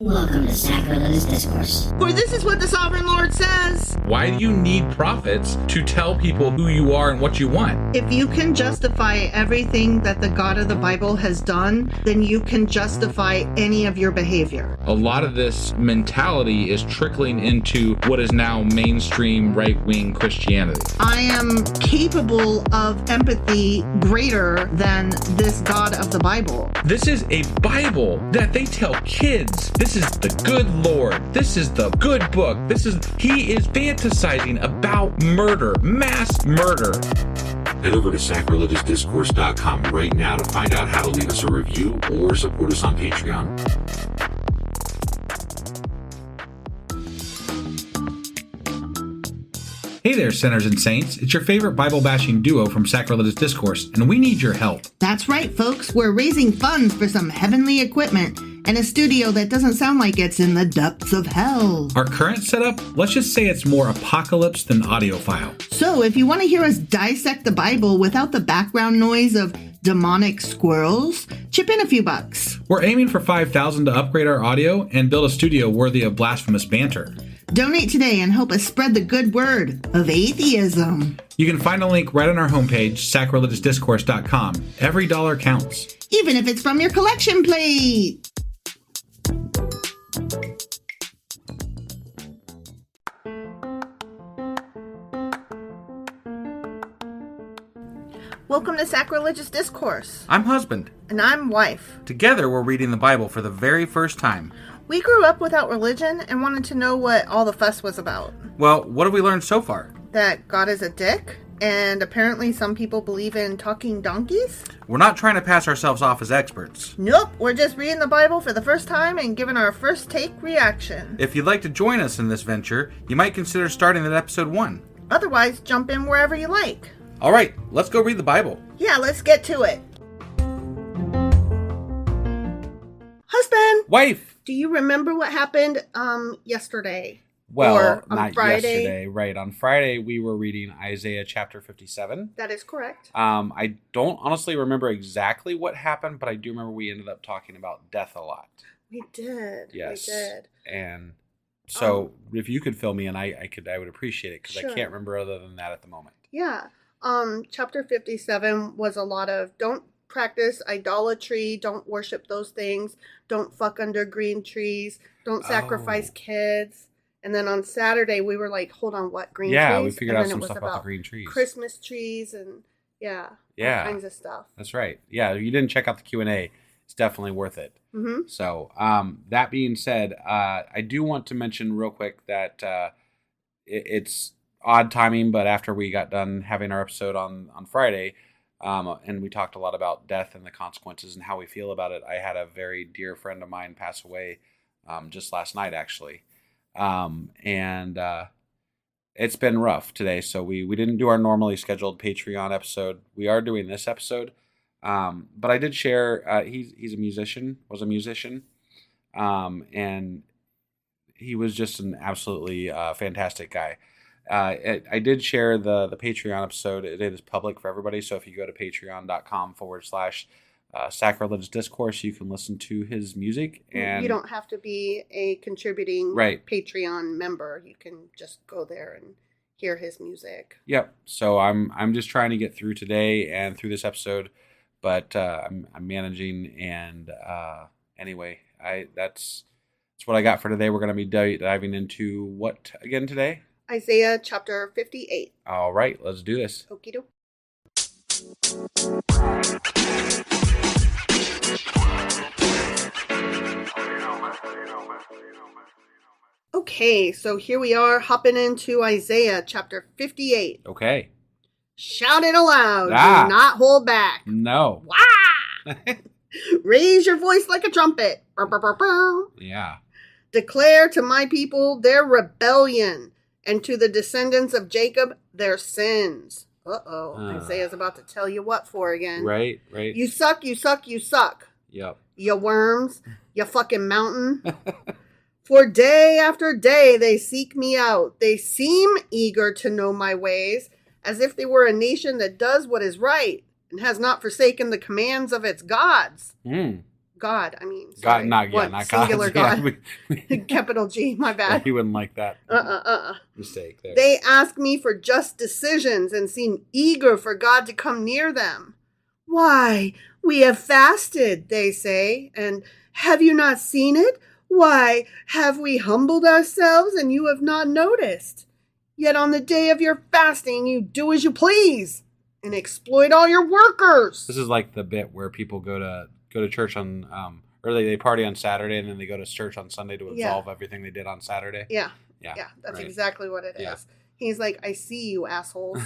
Welcome to Sacrilegious Discourse. For this is what the Sovereign Lord says. Why do you need prophets to tell people who you are and what you want? If you can justify everything that the God of the Bible has done, then you can justify any of your behavior. A lot of this mentality is trickling into what is now mainstream right-wing Christianity. I am capable of empathy greater than this God of the Bible. This is a Bible that they tell kids. This is the good Lord. This is the good book. He is fantasizing about murder, mass murder. Head over to sacrilegiousdiscourse.com right now to find out how to leave us a review or support us on Patreon. Hey there, sinners and saints. It's your favorite Bible-bashing duo from Sacrilegious Discourse, and we need your help. That's right, folks. We're raising funds for some heavenly equipment and a studio that doesn't sound like it's in the depths of hell. Our current setup, let's just say it's more apocalypse than audiophile. So if you want to hear us dissect the Bible without the background noise of demonic squirrels, chip in a few bucks. We're aiming for $5,000 to upgrade our audio and build a studio worthy of blasphemous banter. Donate today and help us spread the good word of atheism. You can find a link right on our homepage, sacrilegiousdiscourse.com. Every dollar counts. Even if it's from your collection plate. Welcome to Sacrilegious Discourse. I'm husband. And I'm wife. Together, we're reading the Bible for the very first time. We grew up without religion and wanted to know what all the fuss was about. Well, what have we learned so far? That God is a dick, and apparently some people believe in talking donkeys. We're not trying to pass ourselves off as experts. Nope, we're just reading the Bible for the first time and giving our first take reaction. If you'd like to join us in this venture, you might consider starting at episode 1. Otherwise, jump in wherever you like. All right, let's go read the Bible. Yeah, let's get to it. Husband! Wife! Do you remember what happened yesterday? Well, or on not Friday? Yesterday. Right. On Friday, we were reading Isaiah chapter 57. That is correct. I don't honestly remember exactly what happened, but I do remember we ended up talking about death a lot. We did. Yes. We did. And so if you could fill me in, I would appreciate it, because Sure. I can't remember other than that at the moment. Yeah. Chapter 57 was a lot of don't practice idolatry, don't worship those things, don't fuck under green trees, don't sacrifice kids. And then on Saturday we were like, hold on, what, green trees? Yeah, we figured and out then some it was stuff about the green trees. Christmas trees and all kinds of stuff. That's right. Yeah, if you didn't check out the Q&A, it's definitely worth it. Mm-hmm. So that being said, I do want to mention real quick that it's odd timing, but after we got done having our episode on Friday, and we talked a lot about death and the consequences and how we feel about it, I had a very dear friend of mine pass away just last night, actually. And it's been rough today, so we didn't do our normally scheduled Patreon episode. We are doing this episode, but I did share, he's a musician, and he was just an absolutely fantastic guy. I did share the Patreon episode. It is public for everybody, so if you go to patreon.com/sacrilegious discourse, you can listen to his music. And you don't have to be a contributing Patreon member. You can just go there and hear his music. Yep. So I'm just trying to get through today and through this episode, but I'm managing. And anyway, that's what I got for today. We're going to be diving into what again today? Isaiah chapter 58. All right, let's do this. Okie doke. Okay, so here we are hopping into Isaiah chapter 58. Okay. Shout it aloud. Do not hold back. No. Wah! Raise your voice like a trumpet. Burr, burr, burr, burr. Yeah. Declare to my people their rebellion, and to the descendants of Jacob their sins. Isaiah's about to tell you what for again. Right. You suck, you suck, you suck. Yep. You worms, you fucking mountain. For day after day they seek me out. They seem eager to know my ways, as if they were a nation that does what is right and has not forsaken the commands of its gods. God, I mean. God, Sorry. not Singular God. God. Yeah, Capital G, my bad. he wouldn't like that mistake there. They ask me for just decisions and seem eager for God to come near them. Why, we have fasted, they say, and have you not seen it? Why, have we humbled ourselves and you have not noticed? Yet on the day of your fasting, you do as you please and exploit all your workers. This is like the bit where people go to church on, or they party on Saturday and then they go to church on Sunday to absolve everything they did on Saturday. Yeah. Yeah. Yeah, that's right. exactly what it is. Yeah. He's like, I see you, assholes.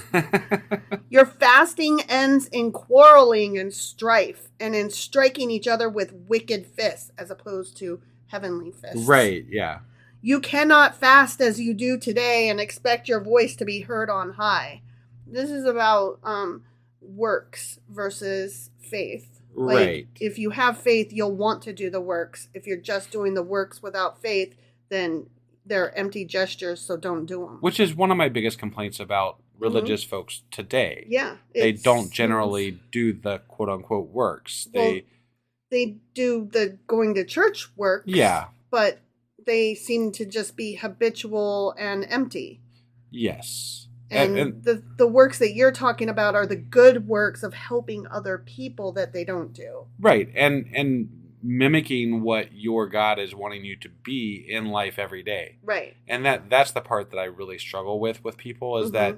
Your fasting ends in quarreling and strife and in striking each other with wicked fists as opposed to heavenly fists. Right, yeah. You cannot fast as you do today and expect your voice to be heard on high. This is about works versus faith. Like, Right. if you have faith, you'll want to do the works. If you're just doing the works without faith, then they're empty gestures, so don't do them. Which is one of my biggest complaints about religious folks today. Yeah. They don't generally do the quote-unquote works. They do the going to church works. Yeah. But they seem to just be habitual and empty. Yes. And the works that you're talking about are the good works of helping other people that they don't do. Right. And mimicking what your God is wanting you to be in life every day. Right. And that's the part that I really struggle with people is that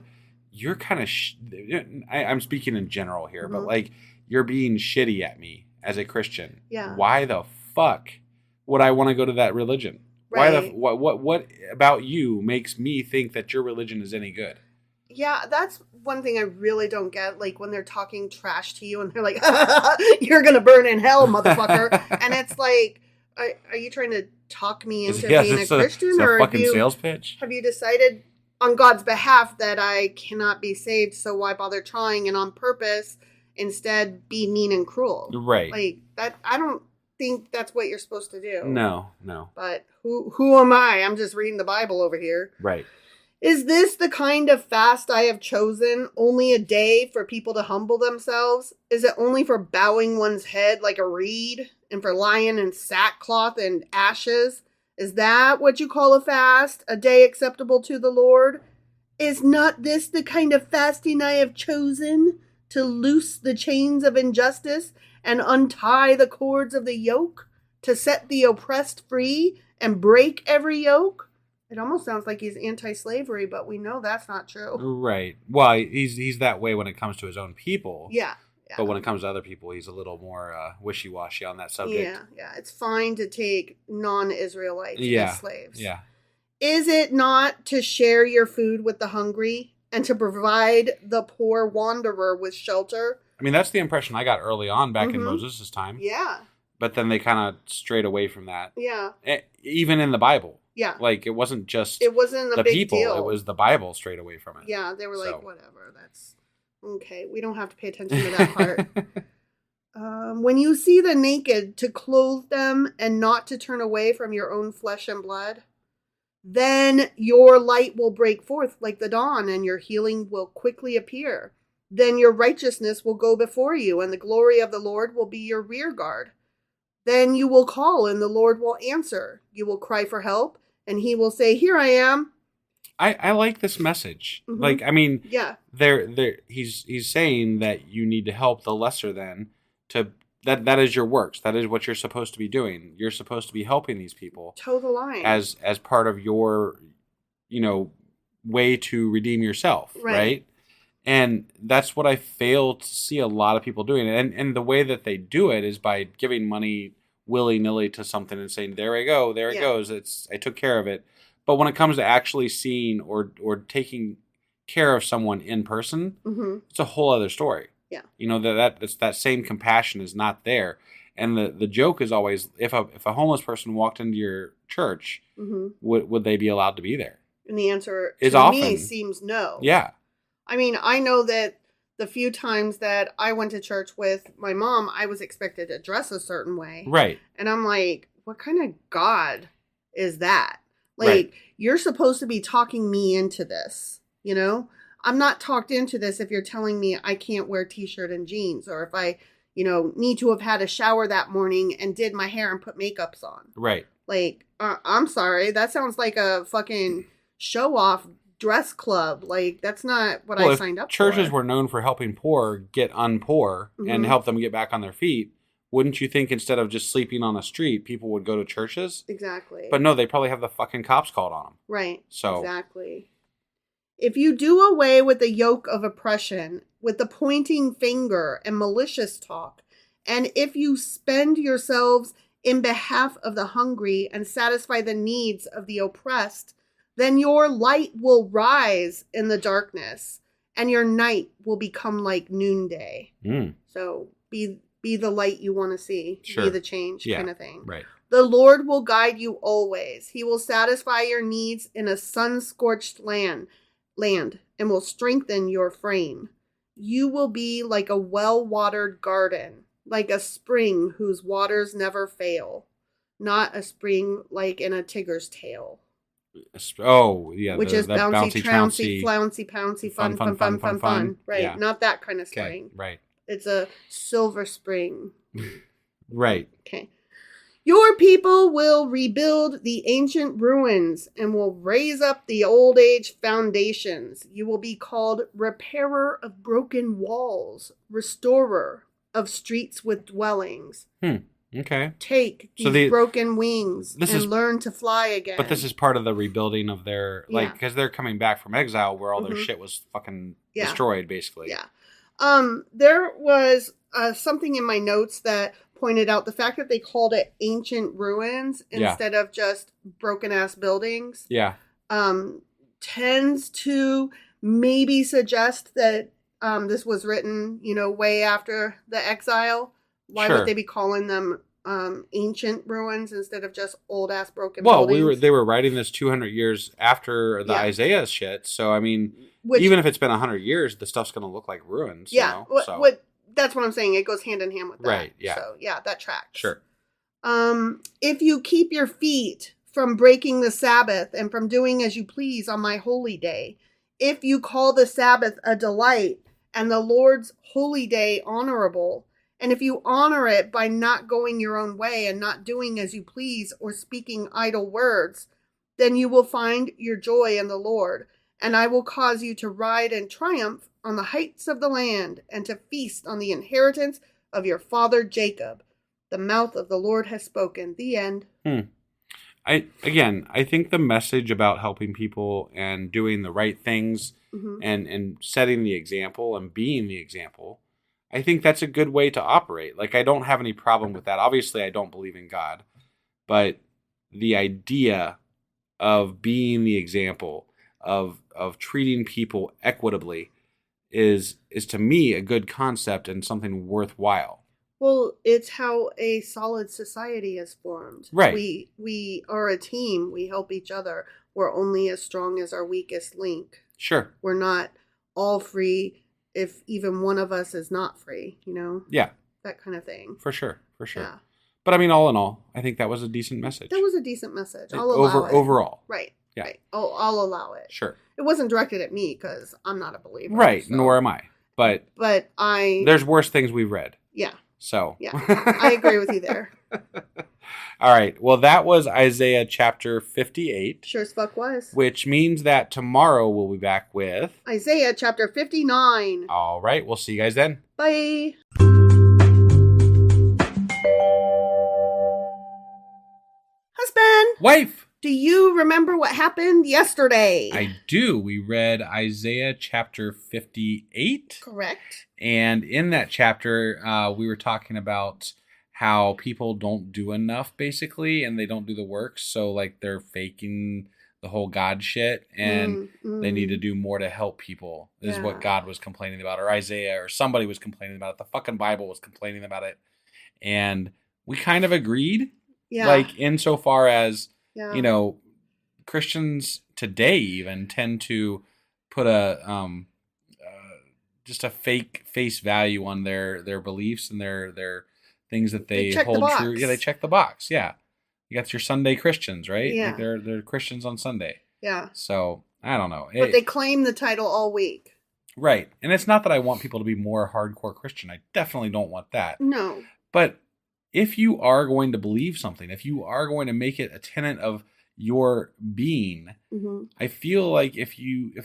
you're kind of I'm speaking in general here, but like you're being shitty at me as a Christian. Yeah. Why the fuck would I want to go to that religion? Right. What about you makes me think that your religion is any good? Yeah, that's one thing I really don't get. Like when they're talking trash to you and they're like, you're going to burn in hell, motherfucker. And it's like, are you trying to talk me into being a Christian? Or fucking sales pitch? Have you decided on God's behalf that I cannot be saved, so why bother trying, and on purpose instead be mean and cruel? Right. Like that, I don't think that's what you're supposed to do. No. But who am I? I'm just reading the Bible over here. Right. Is this the kind of fast I have chosen? Only a day for people to humble themselves? Is it only for bowing one's head like a reed and for lying in sackcloth and ashes? Is that what you call a fast? A day acceptable to the Lord? Is not this the kind of fasting I have chosen? To loose the chains of injustice and untie the cords of the yoke? To set the oppressed free and break every yoke? It almost sounds like he's anti-slavery, but we know that's not true. Right. Well, he's that way when it comes to his own people. Yeah. But when it comes to other people, he's a little more wishy-washy on that subject. Yeah. It's fine to take non-Israelites as slaves. Yeah. Is it not to share your food with the hungry and to provide the poor wanderer with shelter? I mean, that's the impression I got early on back in Moses' time. Yeah. But then they kind of strayed away from that. Yeah. Even in the Bible. Yeah. Like, it wasn't just a the big people. deal. It was the Bible strayed away from it. Yeah, they were like, whatever, that's okay. We don't have to pay attention to that part. When you see the naked, to clothe them and not to turn away from your own flesh and blood, then your light will break forth like the dawn and your healing will quickly appear. Then your righteousness will go before you and the glory of the Lord will be your rear guard. Then you will call and the Lord will answer. You will cry for help and he will say, here I am. I like this message. Like, I mean, he's saying that you need to help the lesser than that is your works. That is what you're supposed to be doing. You're supposed to be helping these people. Toe the line. As part of your, way to redeem yourself, right? And that's what I fail to see a lot of people doing. And the way that they do it is by giving money willy-nilly to something and saying, there I go, there it goes. I took care of it. But when it comes to actually seeing or taking care of someone in person, it's a whole other story. Yeah. That same compassion is not there. And the joke is always, if a homeless person walked into your church, would they be allowed to be there? And the answer is to often, me seems no. Yeah. I mean, I know that the few times that I went to church with my mom, I was expected to dress a certain way. Right. And I'm like, what kind of God is that? Like, you're supposed to be talking me into this, I'm not talked into this if you're telling me I can't wear t-shirt and jeans, or if I, need to have had a shower that morning and did my hair and put makeups on. Right. Like, I'm sorry. That sounds like a fucking show-off dress club. Like, that's not what I signed up for. Churches were known for helping poor get unpoor and help them get back on their feet. Wouldn't you think instead of just sleeping on the street, people would go to churches? Exactly. But no, they probably have the fucking cops called on them. Right. So exactly. If you do away with the yoke of oppression, with the pointing finger and malicious talk, and if you spend yourselves in behalf of the hungry and satisfy the needs of the oppressed, then your light will rise in the darkness, and your night will become like noonday. So be the light you want to see. Sure. Be the change kind of thing. Right. The Lord will guide you always. He will satisfy your needs in a sun-scorched land and will strengthen your frame. You will be like a well-watered garden, like a spring whose waters never fail, not a spring like in a tiger's tail. Oh, yeah. Which is bouncy, trouncy, flouncy, pouncy, fun. Right. Yeah. Not that kind of spring. Okay. Right. It's a silver spring. Right. Okay. Your people will rebuild the ancient ruins and will raise up the old age foundations. You will be called repairer of broken walls, restorer of streets with dwellings. Okay. Take these broken wings and learn to fly again. But this is part of the rebuilding of their, because they're coming back from exile where all their shit was fucking destroyed, basically. Yeah. There was something in my notes that pointed out the fact that they called it ancient ruins instead of just broken ass buildings. Yeah. Tends to maybe suggest that this was written, way after the exile. Why would they be calling them ancient ruins instead of just old ass broken buildings? Well, they were writing this 200 years after the Isaiah shit. So I mean, even if it's been 100 years, the stuff's going to look like ruins. Yeah. That's what I'm saying. It goes hand in hand with that. Right. Yeah. So yeah, that tracks. Sure. If you keep your feet from breaking the Sabbath and from doing as you please on my holy day, if you call the Sabbath a delight and the Lord's holy day honorable, and if you honor it by not going your own way and not doing as you please or speaking idle words, then you will find your joy in the Lord, and I will cause you to ride in triumph on the heights of the land and to feast on the inheritance of your father Jacob. The mouth of the Lord has spoken. The end. I think the message about helping people and doing the right things and setting the example and being the example, I think that's a good way to operate. Like, I don't have any problem with that. Obviously, I don't believe in God, but the idea of being the example, of treating people equitably is to me a good concept and something worthwhile. Well, it's how a solid society is formed. Right. We are a team. We help each other. We're only as strong as our weakest link. Sure. We're not all free if even one of us is not free, Yeah. That kind of thing. For sure. Yeah. But I mean, all in all, I think that was a decent message. That was a decent message. I'll allow it. Overall. Right. Yeah. Right. I'll allow it. Sure. It wasn't directed at me because I'm not a believer. Right. So. Nor am I. But there's worse things we've read. Yeah. So. Yeah. I agree with you there. All right. Well, that was Isaiah chapter 58. Sure as fuck was. Which means that tomorrow we'll be back with Isaiah chapter 59. All right. We'll see you guys then. Bye. Husband. Wife. Do you remember what happened yesterday? I do. We read Isaiah chapter 58. Correct. And in that chapter, we were talking about how people don't do enough, basically, and they don't do the work. So, like, they're faking the whole God shit, and they need to do more to help people, is what God was complaining about, or Isaiah, or somebody was complaining about it. The fucking Bible was complaining about it. And we kind of agreed, like, insofar as, Christians today even tend to put just a fake face value on their beliefs and their things that they hold true. Yeah, they check the box. Yeah. You got your Sunday Christians, right? Yeah. Like they're Christians on Sunday. Yeah. So, I don't know. But they claim the title all week. Right. And it's not that I want people to be more hardcore Christian. I definitely don't want that. No. But if you are going to believe something, if you are going to make it a tenet of your being, I feel like if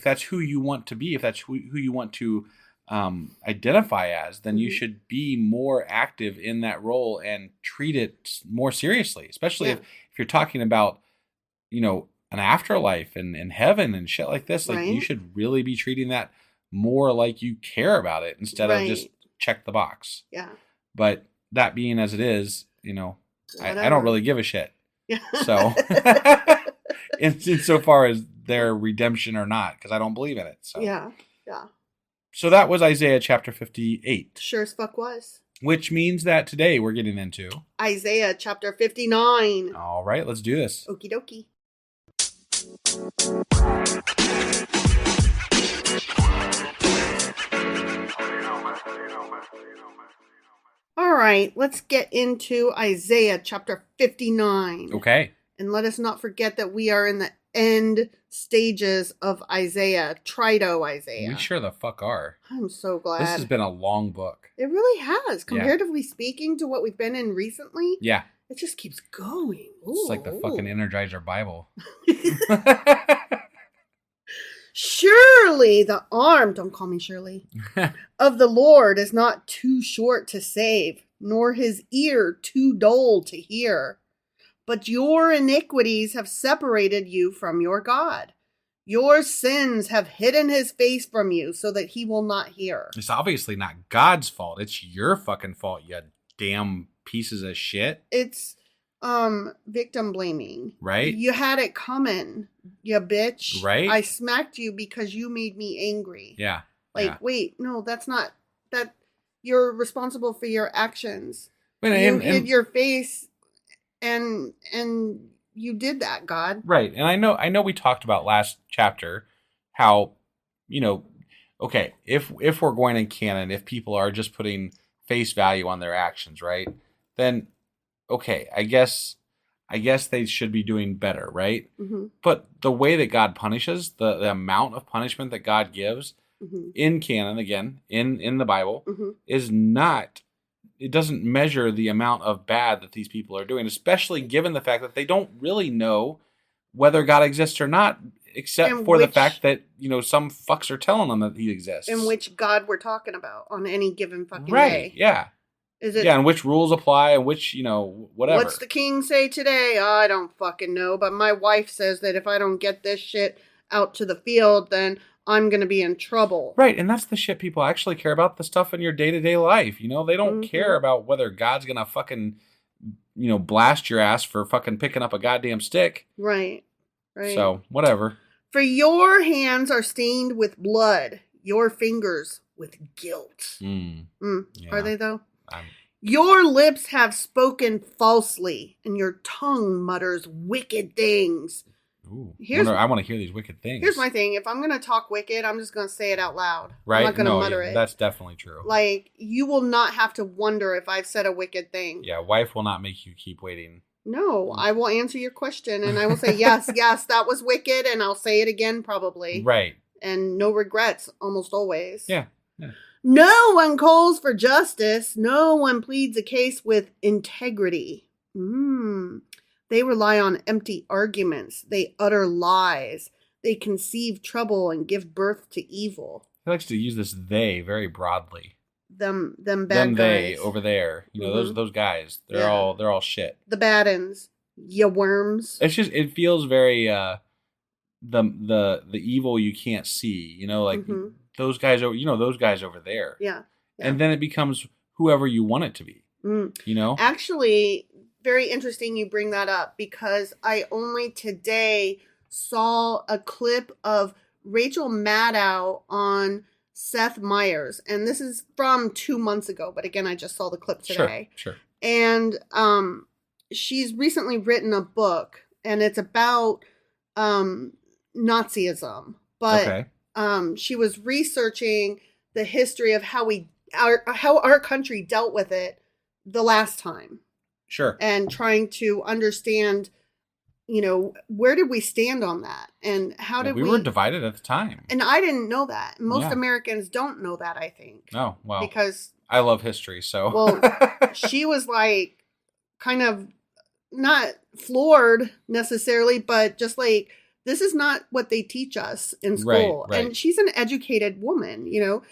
that's who you want to be, if that's who you want to identify as, then you should be more active in that role and treat it more seriously, especially if you're talking about, an afterlife and heaven and shit like this. Like, you should really be treating that more like you care about it instead of just check the box. Yeah. But that being as it is, I don't really give a shit. Yeah. So, insofar as their redemption or not, because I don't believe in it. So. Yeah. So that was Isaiah chapter 58. Sure as fuck was. Which means that today we're getting into Isaiah chapter 59. All right, let's do this. Okie dokie. All right, let's get into Isaiah chapter 59. Okay. And let us not forget that we are in the end stages of Isaiah, Trito Isaiah. We sure the fuck are. I'm so glad. This has been a long book. It really has, comparatively speaking to what we've been in recently. Yeah. It just keeps going. It's like the fucking Energizer Bible. Surely the arm, don't call me Shirley, of the Lord is not too short to save, nor his ear too dull to hear. But your iniquities have separated you from your God. Your sins have hidden his face from you so that he will not hear. It's obviously not God's fault. It's your fucking fault, you damn pieces of shit. It's victim blaming. Right? You had it coming, you bitch. Right? I smacked you because you made me angry. Yeah. Wait, no, that's not that. You're responsible for your actions. You hid your face, and you did that, God. Right. And I know we talked about last chapter how, okay, if we're going in canon, if people are just putting face value on their actions, right? Then okay, I guess they should be doing better, right? Mm-hmm. But the way that God punishes, the amount of punishment that God gives in canon, again, in the Bible, is not, it doesn't measure the amount of bad that these people are doing, especially given the fact that they don't really know whether God exists or not, except for the fact that, some fucks are telling them that he exists. And which God we're talking about on any given fucking day. Right, yeah. Is it, and which rules apply and which, whatever. What's the king say today? I don't fucking know, but my wife says that if I don't get this shit out to the field, then I'm going to be in trouble. Right, and that's the shit people actually care about, the stuff in your day-to-day life. They don't care about whether God's going to fucking, blast your ass for fucking picking up a goddamn stick. Right. So, whatever. For your hands are stained with blood, your fingers with guilt. Yeah. Are they, though? Your lips have spoken falsely, and your tongue mutters wicked things. Ooh, I want to hear these wicked things. Here's my thing. If I'm going to talk wicked, I'm just going to say it out loud. Right? I'm not going to mutter it. That's definitely true. Like, you will not have to wonder if I've said a wicked thing. Yeah, wife will not make you keep waiting. No, I will answer your question, and I will say, yes, that was wicked, and I'll say it again probably. Right. And no regrets, almost always. Yeah. No one calls for justice. No one pleads a case with integrity. They rely on empty arguments. They utter lies. They conceive trouble and give birth to evil. He likes to use this "they" very broadly. Them bad guys. They over there. Those guys. They're all shit. The bad uns. Ya worms. It feels very the evil you can't see. Those guys over there. Yeah. And then it becomes whoever you want it to be. Actually, very interesting you bring that up, because I only today saw a clip of Rachel Maddow on Seth Meyers, and this is from 2 months ago, but again, I just saw the clip today. Sure. And she's recently written a book, and it's about Nazism, but she was researching the history of how our country dealt with it the last time. Sure. And trying to understand, where did we stand on that? And how did we were divided at the time. And I didn't know that. Most Yeah. Americans don't know that, I think. Oh, well. Because I love history, so. Well, she was like kind of not floored necessarily, but just like, this is not what they teach us in school. Right. And she's an educated woman,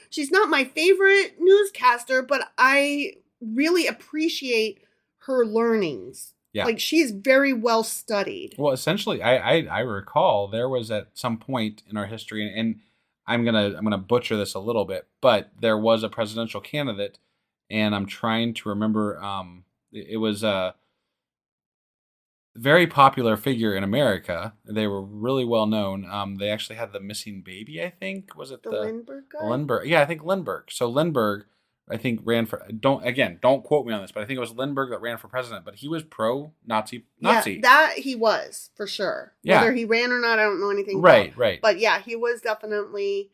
She's not my favorite newscaster, but I really appreciate her learnings. Yeah. Like, she's very well studied. Well, essentially, I recall there was at some point in our history, and I'm gonna butcher this a little bit, but there was a presidential candidate, and I'm trying to remember. It was a very popular figure in America. They were really well known. They actually had the missing baby. I think was it the Lindbergh guy? Lindbergh? Yeah, I think Lindbergh. So Lindbergh, I think, ran for don't quote me on this, but I think it was Lindbergh that ran for president. But he was pro-Nazi. Yeah, that he was for sure. Yeah. Whether he ran or not, I don't know anything. Right. But yeah, he was definitely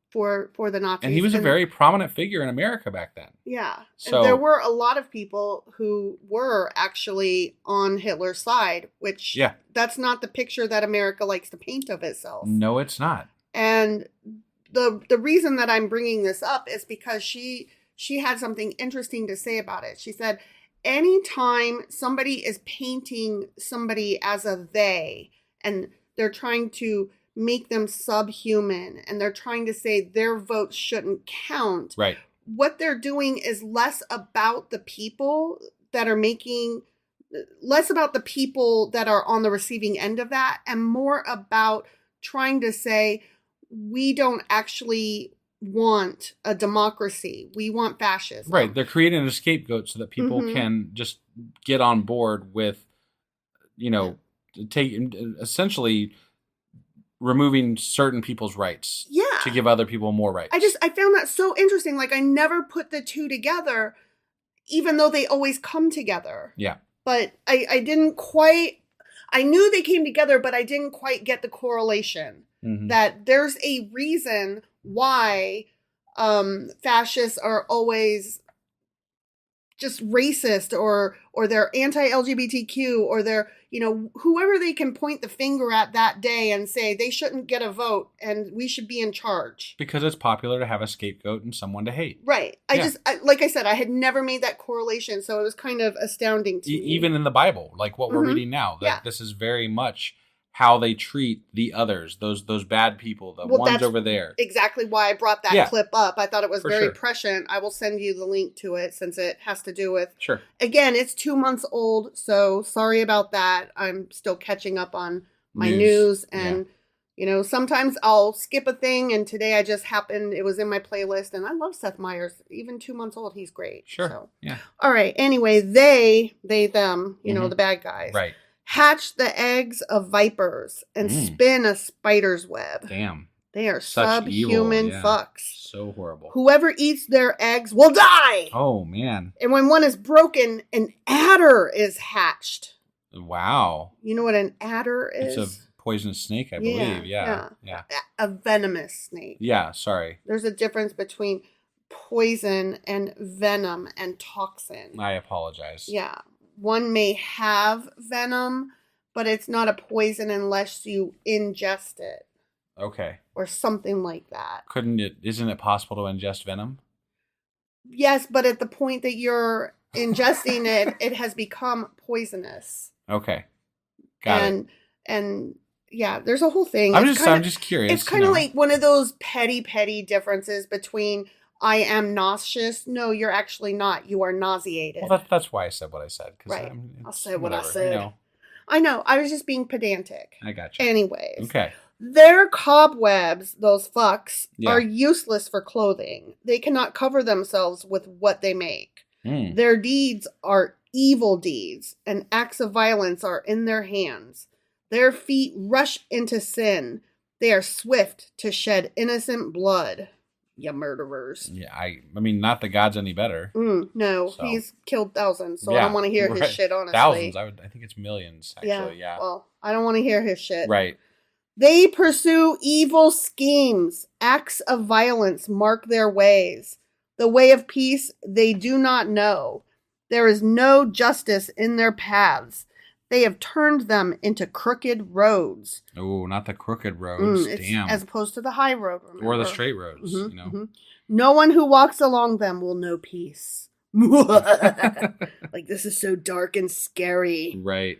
for the Nazis, and he was a very prominent figure in America back then. Yeah, so and there were a lot of people who were actually on Hitler's side, which that's not the picture that America likes to paint of itself. No, it's not. And the reason that I'm bringing this up is because she had something interesting to say about it. She said, anytime somebody is painting somebody as a they, and they're trying to make them subhuman, and they're trying to say their votes shouldn't count, right? What they're doing is less about the people that are less about the people that are on the receiving end of that, and more about trying to say, we don't actually want a democracy. We want fascism. Right. They're creating a scapegoat so that people can just get on board with, essentially removing certain people's rights. Yeah. To give other people more rights. I found that so interesting. Like, I never put the two together, even though they always come together. Yeah. But I didn't quite, I knew they came together, but I didn't quite get the correlation. That there's a reason why fascists are always just racist, or they're anti-LGBTQ, or they're, whoever they can point the finger at that day and say they shouldn't get a vote and we should be in charge. Because it's popular to have a scapegoat and someone to hate. Right. Like I said, I had never made that correlation, so it was kind of astounding to me. Even in the Bible, like what we're reading now, that this is very much how they treat the others, those bad people, the ones over there. Exactly why I brought that clip up. I thought it was very sure. prescient. I will send you the link to it since it has to do with... Sure. Again, it's 2 months old, so sorry about that. I'm still catching up on my news and, sometimes I'll skip a thing, and today it was in my playlist, and I love Seth Meyers. Even 2 months old, he's great. Sure. So. Yeah. All right. Anyway, them, the bad guys. Right. Hatch the eggs of vipers and spin a spider's web. Damn. They are Such subhuman evil, fucks. So horrible. Whoever eats their eggs will die. Oh, man. And when one is broken, an adder is hatched. Wow. You know what an adder is? It's a poisonous snake, I believe. Yeah. A venomous snake. Yeah, sorry. There's a difference between poison and venom and toxin. I apologize. Yeah. One may have venom, but it's not a poison unless you ingest it. Okay. Or something like that. Isn't it possible to ingest venom? Yes, but at the point that you're ingesting it has become poisonous. Okay. Got it. And yeah, there's a whole thing. I'm just curious. It's kind of like one of those petty differences between I am nauseous. No, you're actually not. You are nauseated. Well, that's why I said what I said. Right. I'll say what I whatever, said. I know. I was just being pedantic. I got you. Anyways. Okay. Their cobwebs, those fucks, are useless for clothing. They cannot cover themselves with what they make. Their deeds are evil deeds, and acts of violence are in their hands. Their feet rush into sin. They are swift to shed innocent blood. You murderers. Yeah, I mean, not that God's any better. No, so. He's killed thousands, so I don't want to hear his shit, honestly. Thousands? I think it's millions, actually, yeah. Well, I don't want to hear his shit. Right. They pursue evil schemes. Acts of violence mark their ways. The way of peace they do not know. There is no justice in their paths. They have turned them into crooked roads. Oh, not the crooked roads. Damn. As opposed to the high road. Remember? Or the straight roads, you know. Mm-hmm. No one who walks along them will know peace. Like, this is so dark and scary. Right.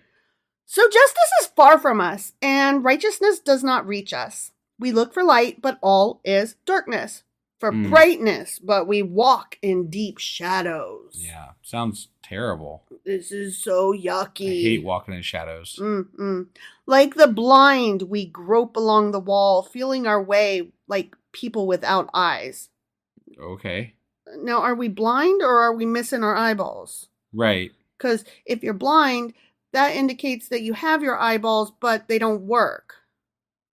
So justice is far from us, and righteousness does not reach us. We look for light, but all is darkness. For brightness, but we walk in deep shadows. Yeah, sounds terrible. This is so yucky. I hate walking in shadows. Like the blind, we grope along the wall, feeling our way like people without eyes. Okay. Now, are we blind or are we missing our eyeballs? Right. Because if you're blind, that indicates that you have your eyeballs, but they don't work.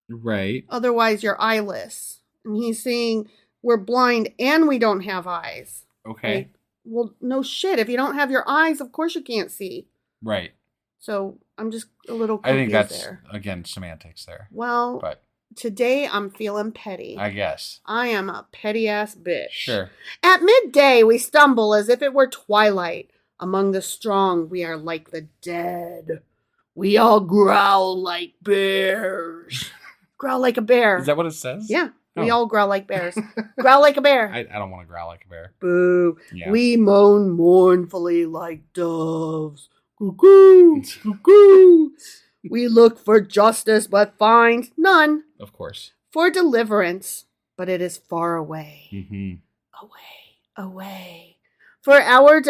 Right. Otherwise, you're eyeless. And he's saying we're blind and we don't have eyes. Okay. Like, well, no shit. If you don't have your eyes, of course you can't see. Right. So I'm just a little I confused think that's, there. again, semantics there. Well, But today I'm feeling petty. I guess. I am a petty-ass bitch. Sure. At midday, we stumble as if it were twilight. Among the strong, we are like the dead. We all growl like bears. Growl like a bear. Is that what it says? Yeah. We Oh. all growl like bears. Growl like a bear. I don't want to growl like a bear. Boo. Yeah. We moan mournfully like doves. Cuckoo. Cuckoo. We look for justice but find none. Of course. For deliverance, but it is far away. Mm-hmm. Away. For our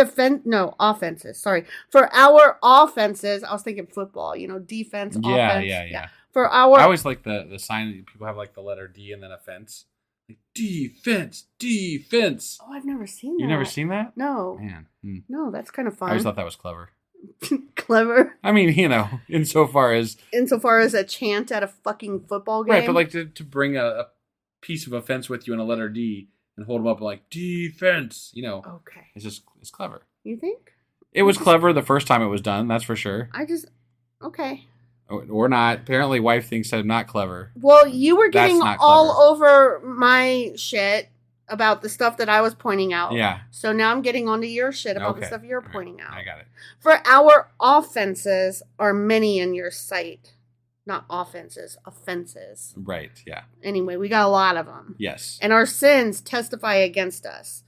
offenses. Sorry. For our offenses, I was thinking football, defense, offense. Yeah. For our... I always like the sign that people have like the letter D and then a fence. Like, defense. Oh, I've never seen that. You've never seen that? No. Man. No, that's kind of fun. I always thought that was clever. Clever. I mean, insofar as a chant at a fucking football game. right, but like to bring a piece of a fence with you and a letter D and hold them up like defense, Okay. it's clever. You think? It was clever the first time it was done, that's for sure. Okay. Or not. Apparently, wife thinks I'm not clever. Well, you were getting That's not all clever. over my shit about the stuff that I was pointing out. Yeah. So now I'm getting onto your shit about the Okay. stuff you're All right. pointing out. I got it. For our offenses are many in your sight. Not offenses, offenses. Right, yeah. Anyway, we got a lot of them. Yes. And our sins testify against us.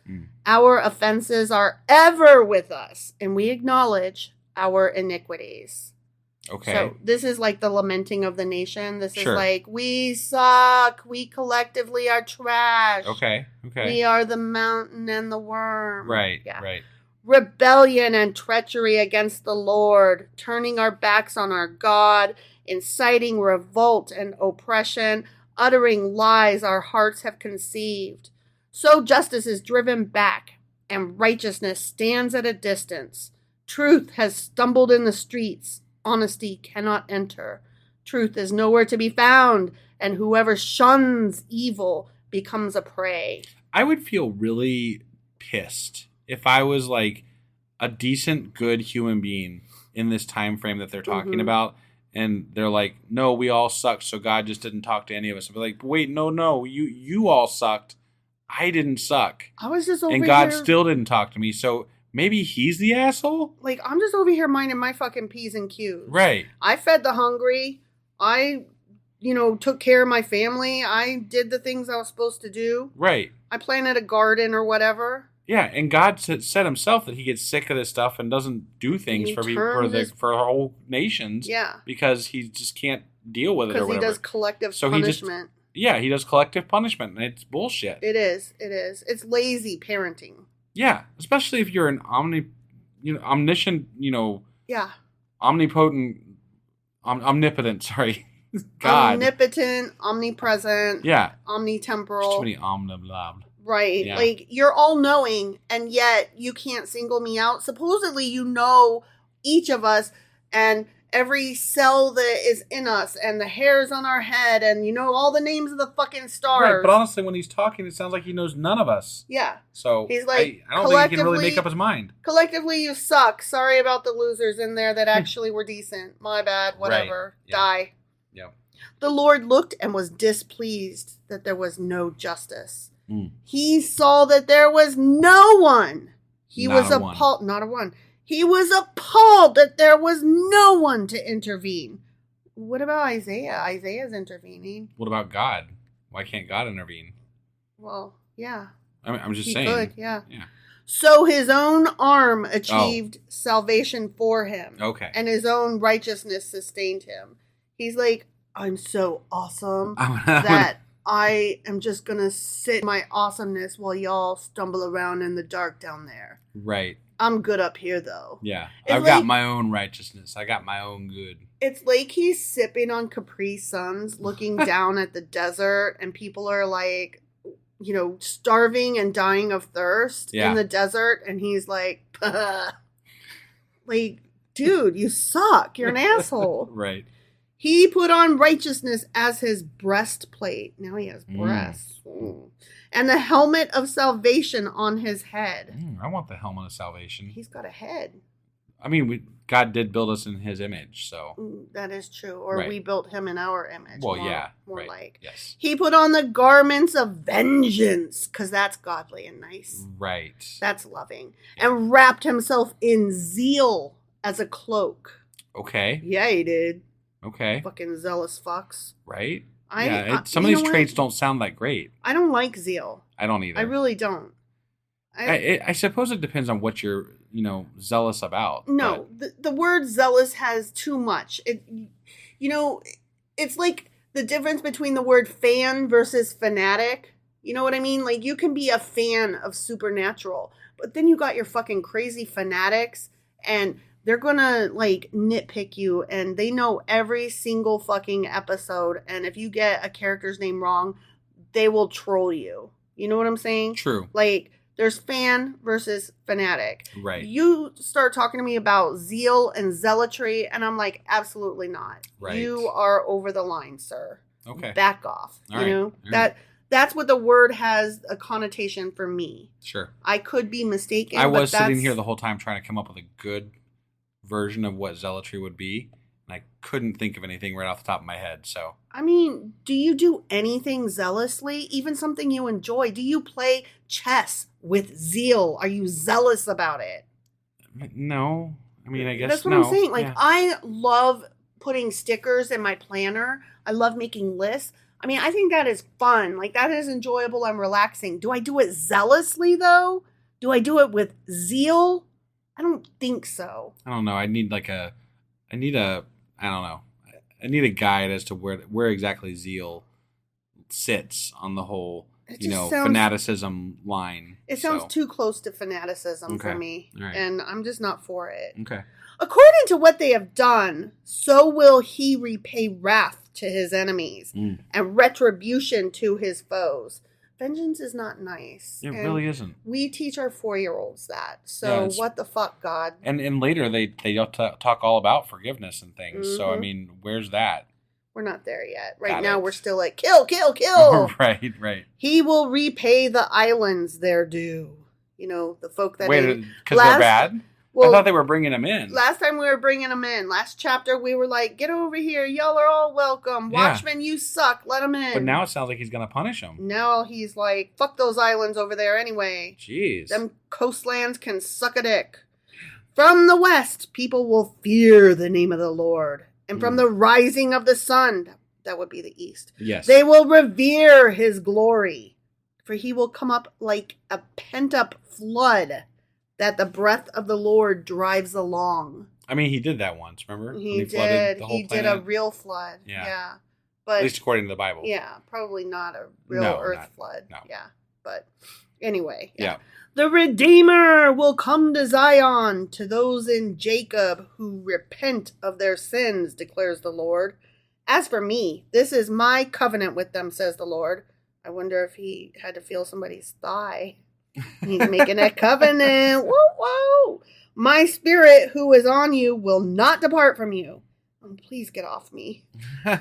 Our offenses are ever with us, and we acknowledge our iniquities. Okay. So this is like the lamenting of the nation. This Sure. is like, we suck. We collectively are trash. Okay. We are the mountain and the worm. Right, Yeah. right. Rebellion and treachery against the Lord, turning our backs on our God, inciting revolt and oppression, uttering lies our hearts have conceived. So justice is driven back, and righteousness stands at a distance. Truth has stumbled in the streets. Honesty cannot enter. Truth is nowhere to be found, and whoever shuns evil becomes a prey. I would feel really pissed if I was like a decent, good human being in this time frame that they're talking about, and they're like, "No, we all sucked, so God just didn't talk to any of us." I'd be like, "Wait, no, you all sucked. I didn't suck, I was just over and God here, still didn't talk to me. So maybe He's the asshole." like, I'm just over here minding my fucking P's and Q's. Right. I fed the hungry. I, took care of my family. I did the things I was supposed to do. Right. I planted a garden or whatever. Yeah, and God said Himself that He gets sick of this stuff and doesn't do things He for turns whole nations. Yeah. Because He just can't deal with it or Because he whatever. does collective So he just- punishment. He does collective punishment, and it's bullshit. It is. It's lazy parenting. Yeah, especially if you're an omniscient, Yeah. omnipotent, omnipotent. Sorry, God. Omnipotent, omnipresent, Yeah, there's omnitemporal. too many omniblab. Right. Yeah. Like, you're all knowing, and yet you can't single me out. Supposedly, you know each of us and every cell that is in us and the hairs on our head, and you know all the names of the fucking stars. Right, but honestly, when he's talking, it sounds like he knows none of us. Yeah. So He's like, I don't think he can really collectively- make up his mind. Collectively, you suck. Sorry about the losers in there that actually were decent. My bad. Whatever. Right. Yeah. Die. Yeah. The Lord looked and was displeased that there was no justice. Mm. He saw that there was no one. He Not was a one. appalled. Not a one. He was appalled that there was no one to intervene. What about Isaiah? Isaiah's intervening. What about God? Why can't God intervene? Well, yeah. I'm just He saying. could, yeah. Yeah. So his own arm achieved salvation for him. Okay. And his own righteousness sustained him. He's like, I'm so awesome that I am just going to sit in my awesomeness while y'all stumble around in the dark down there. Right. I'm good up here, though. Yeah. It's I've like, got my own righteousness. I got my own good. It's like he's sipping on Capri Suns, looking down at the desert, and people are like, you know, starving and dying of thirst in the desert, and he's like, like, dude, you suck. You're an asshole. Right. He put on righteousness as his breastplate. Now he has breasts. And the helmet of salvation on his head. I want the helmet of salvation. He's got a head. I mean, God did build us in his image, so. That is true. Or we built him in our image. Well, more like. Yes. He put on the garments of vengeance, because that's godly and nice. Right. That's loving. Yeah. And wrapped himself in zeal as a cloak. Okay. Yeah, he did. Okay. Fucking zealous fucks. Right? Some of of these traits don't sound that great. I don't like zeal. I don't either. I really don't. I suppose it depends on what you're, zealous about. No, the word zealous has too much. It's like the difference between the word fan versus fanatic. You know what I mean? Like, you can be a fan of Supernatural, but then you got your fucking crazy fanatics, and they're gonna, like, nitpick you, and they know every single fucking episode, and if you get a character's name wrong, they will troll you. You know what I'm saying? True. Like, there's fan versus fanatic. Right. You start talking to me about zeal and zealotry, and I'm like, absolutely not. Right. You are over the line, sir. Okay. Back off. All right. All That's what the word has a connotation for me. Sure. I could be mistaken. I was sitting here the whole time trying to come up with a good version of what zealotry would be, and I couldn't think of anything right off the top of my head. So, I mean, do you do anything zealously? Even something you enjoy? Do you play chess with zeal? Are you zealous about it? No. I mean, I guess that's what I'm saying. Like, I love putting stickers in my planner. I love making lists. I mean, I think that is fun. Like, that is enjoyable and relaxing. Do I do it zealously, though? Do I do it with zeal? I don't think so. I don't know. I need a guide as to where exactly zeal sits on the whole, fanaticism line. It sounds too close to fanaticism for me, and I'm just not for it. Okay. According to what they have done, so will he repay wrath to his enemies and retribution to his foes. Vengeance is not nice. It really isn't. We teach our 4-year-olds that. So what the fuck, God? And later they talk all about forgiveness and things. Mm-hmm. So, I mean, where's that? We're not there yet. Right now we're still like, kill, kill, kill. Right. He will repay the islands their due. The folk that... Wait, because they're bad? Well, I thought they were bringing them in. Last time we were bringing them in. Last chapter, we were like, get over here. Y'all are all welcome. Watchmen, you suck. Let them in. But now it sounds like he's going to punish them. Now he's like, fuck those islands over there anyway. Jeez. Them coastlands can suck a dick. From the west, people will fear the name of the Lord. And from the rising of the sun, that would be the east. Yes. They will revere his glory. For he will come up like a pent-up flood that the breath of the Lord drives along. I mean, he did that once, remember? He did. He did a real flood. Yeah. But, at least according to the Bible. Yeah, probably not a real flood. No. Yeah. But anyway. Yeah. The Redeemer will come to Zion, to those in Jacob who repent of their sins, declares the Lord. As for me, this is my covenant with them, says the Lord. I wonder if he had to feel somebody's thigh. He's making a covenant. Whoa, whoa. My spirit who is on you will not depart from you. Oh, please get off me.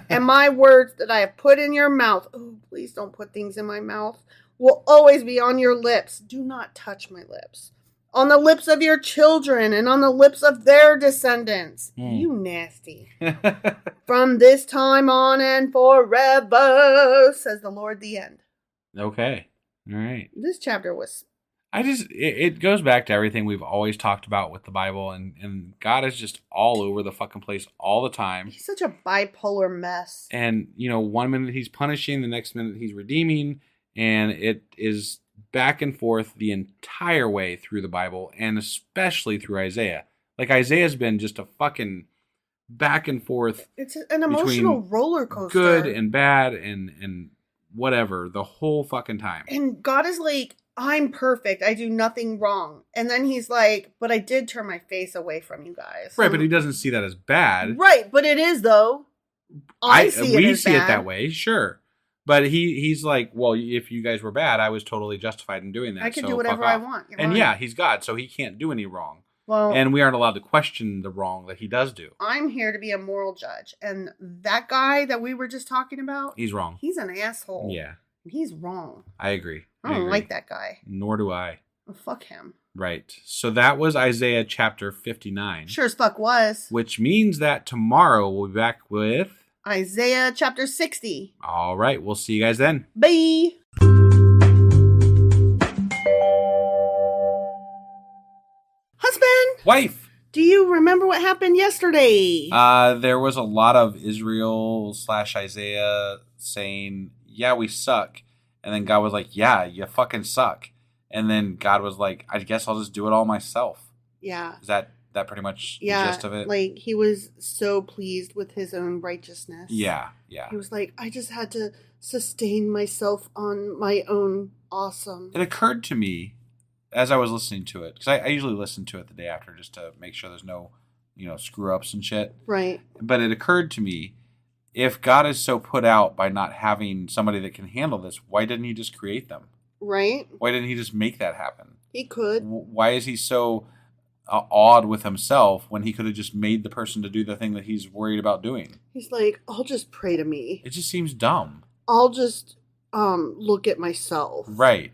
And my words that I have put in your mouth. Oh, please don't put things in my mouth. Will always be on your lips. Do not touch my lips. On the lips of your children and on the lips of their descendants. You nasty. From this time on and forever, says the Lord, the end. Okay. All right. This chapter was it goes back to everything we've always talked about with the Bible, and God is just all over the fucking place all the time. He's such a bipolar mess. And, one minute he's punishing, the next minute he's redeeming, and it is back and forth the entire way through the Bible, and especially through Isaiah. Like, Isaiah's been just a fucking back and forth. It's an emotional roller coaster. Good and bad and whatever, the whole fucking time. And God is like, I'm perfect. I do nothing wrong. And then he's like, but I did turn my face away from you guys. Right, but he doesn't see that as bad. Right, but it is, though. We see it that way, sure. But he's like, well, if you guys were bad, I was totally justified in doing that. I can do whatever I want. And yeah, he's God, so he can't do any wrong. Well, and we aren't allowed to question the wrong that he does do. I'm here to be a moral judge. And that guy that we were just talking about, he's wrong. He's an asshole. Yeah. He's wrong. I agree. I don't like that guy. Nor do I. Well, fuck him. Right. So that was Isaiah chapter 59. Sure as fuck was. Which means that tomorrow we'll be back with Isaiah chapter 60. All right. We'll see you guys then. Bye. Husband. Wife. Do you remember what happened yesterday? There was a lot of Israel / Isaiah saying, yeah, we suck. And then God was like, yeah, you fucking suck. And then God was like, I guess I'll just do it all myself. Yeah. Is that pretty much the gist of it? Like, he was so pleased with his own righteousness. Yeah. He was like, I just had to sustain myself on my own awesome. It occurred to me as I was listening to it, because I usually listen to it the day after just to make sure there's no, screw-ups and shit. Right. But it occurred to me, if God is so put out by not having somebody that can handle this, why didn't he just create them? Right. Why didn't he just make that happen? He could. Why is he so awed with himself when he could have just made the person to do the thing that he's worried about doing? He's like, I'll just pray to me. It just seems dumb. I'll just look at myself. Right.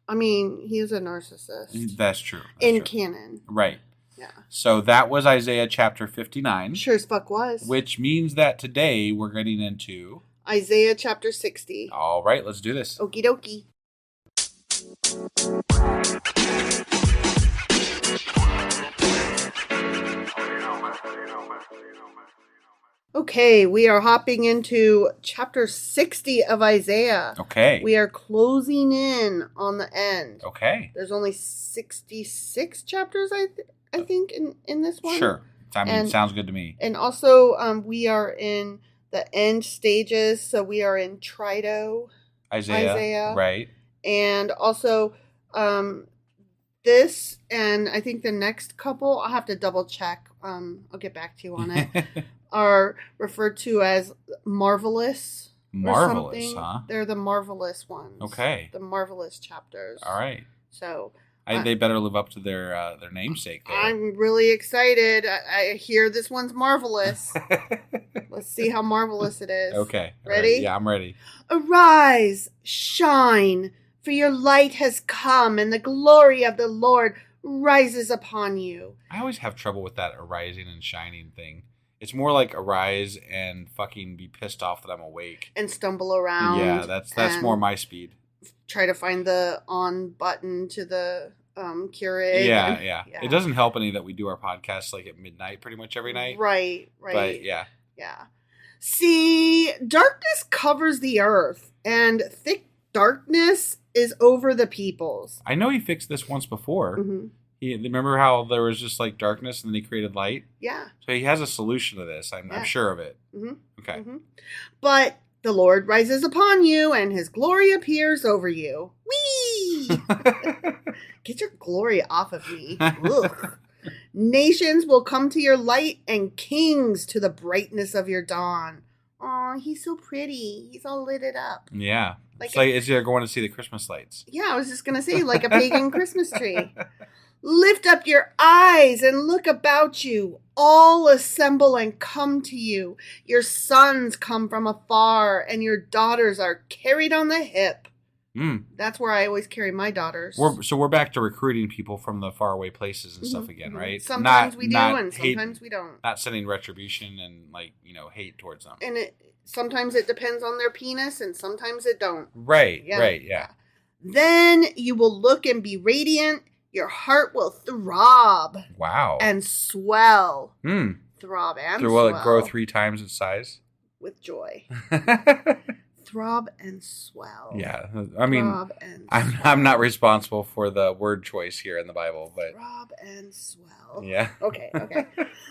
I mean, he's a narcissist. That's true. Canon. Right. Yeah. So that was Isaiah chapter 59. Sure as fuck was. Which means that today we're getting into Isaiah chapter 60. All right, let's do this. Okie dokie. Okay, we are hopping into chapter 60 of Isaiah. Okay. We are closing in on the end. Okay. There's only 66 chapters, I think, in this one. Sure. Sounds good to me. And also, we are in the end stages, so we are in Trito. Isaiah. Right. And also, this and I think the next couple, I'll have to double check. I'll get back to you on it. Are referred to as marvelous. Marvelous, huh? They're the marvelous ones. Okay. The marvelous chapters. All right. So they better live up to their namesake there. I'm really excited. I hear this one's marvelous. Let's see how marvelous it is. Okay. Ready? Right. Yeah, I'm ready. Arise, shine, for your light has come, and the glory of the Lord rises upon you. I always have trouble with that arising and shining thing. It's more like arise and fucking be pissed off that I'm awake. And stumble around. Yeah, that's more my speed. Try to find the on button to the Keurig. Yeah. It doesn't help any that we do our podcast like at midnight pretty much every night. Right. But yeah. Yeah. See, darkness covers the earth, and thick darkness is over the peoples. I know he fixed this once before. Mm-hmm. Remember how there was just like darkness and then he created light? Yeah. So he has a solution to this. I'm sure of it. Mm-hmm. Okay. Mm-hmm. But the Lord rises upon you and his glory appears over you. Whee! Get your glory off of me. Ugh. Nations will come to your light and kings to the brightness of your dawn. Aw, he's so pretty. He's all lit up. Yeah. It's like you're going to see the Christmas lights. Yeah, I was just going to say, like a pagan Christmas tree. Lift up your eyes and look about you. All assemble and come to you. Your sons come from afar, and your daughters are carried on the hip. That's where I always carry my daughters. We're back to recruiting people from the faraway places and stuff again, right? Sometimes we do, and sometimes we don't. Not sending retribution and hate towards them. And sometimes it depends on their penis, and sometimes it don't. Right. Yeah. Then you will look and be radiant. Your heart will throb Wow. and swell. Throb and swell. Will it grow 3 times its size? With joy. Throb and swell. Yeah. I mean, Throb and I'm not responsible for the word choice here in the Bible, but throb and swell. yeah. Okay.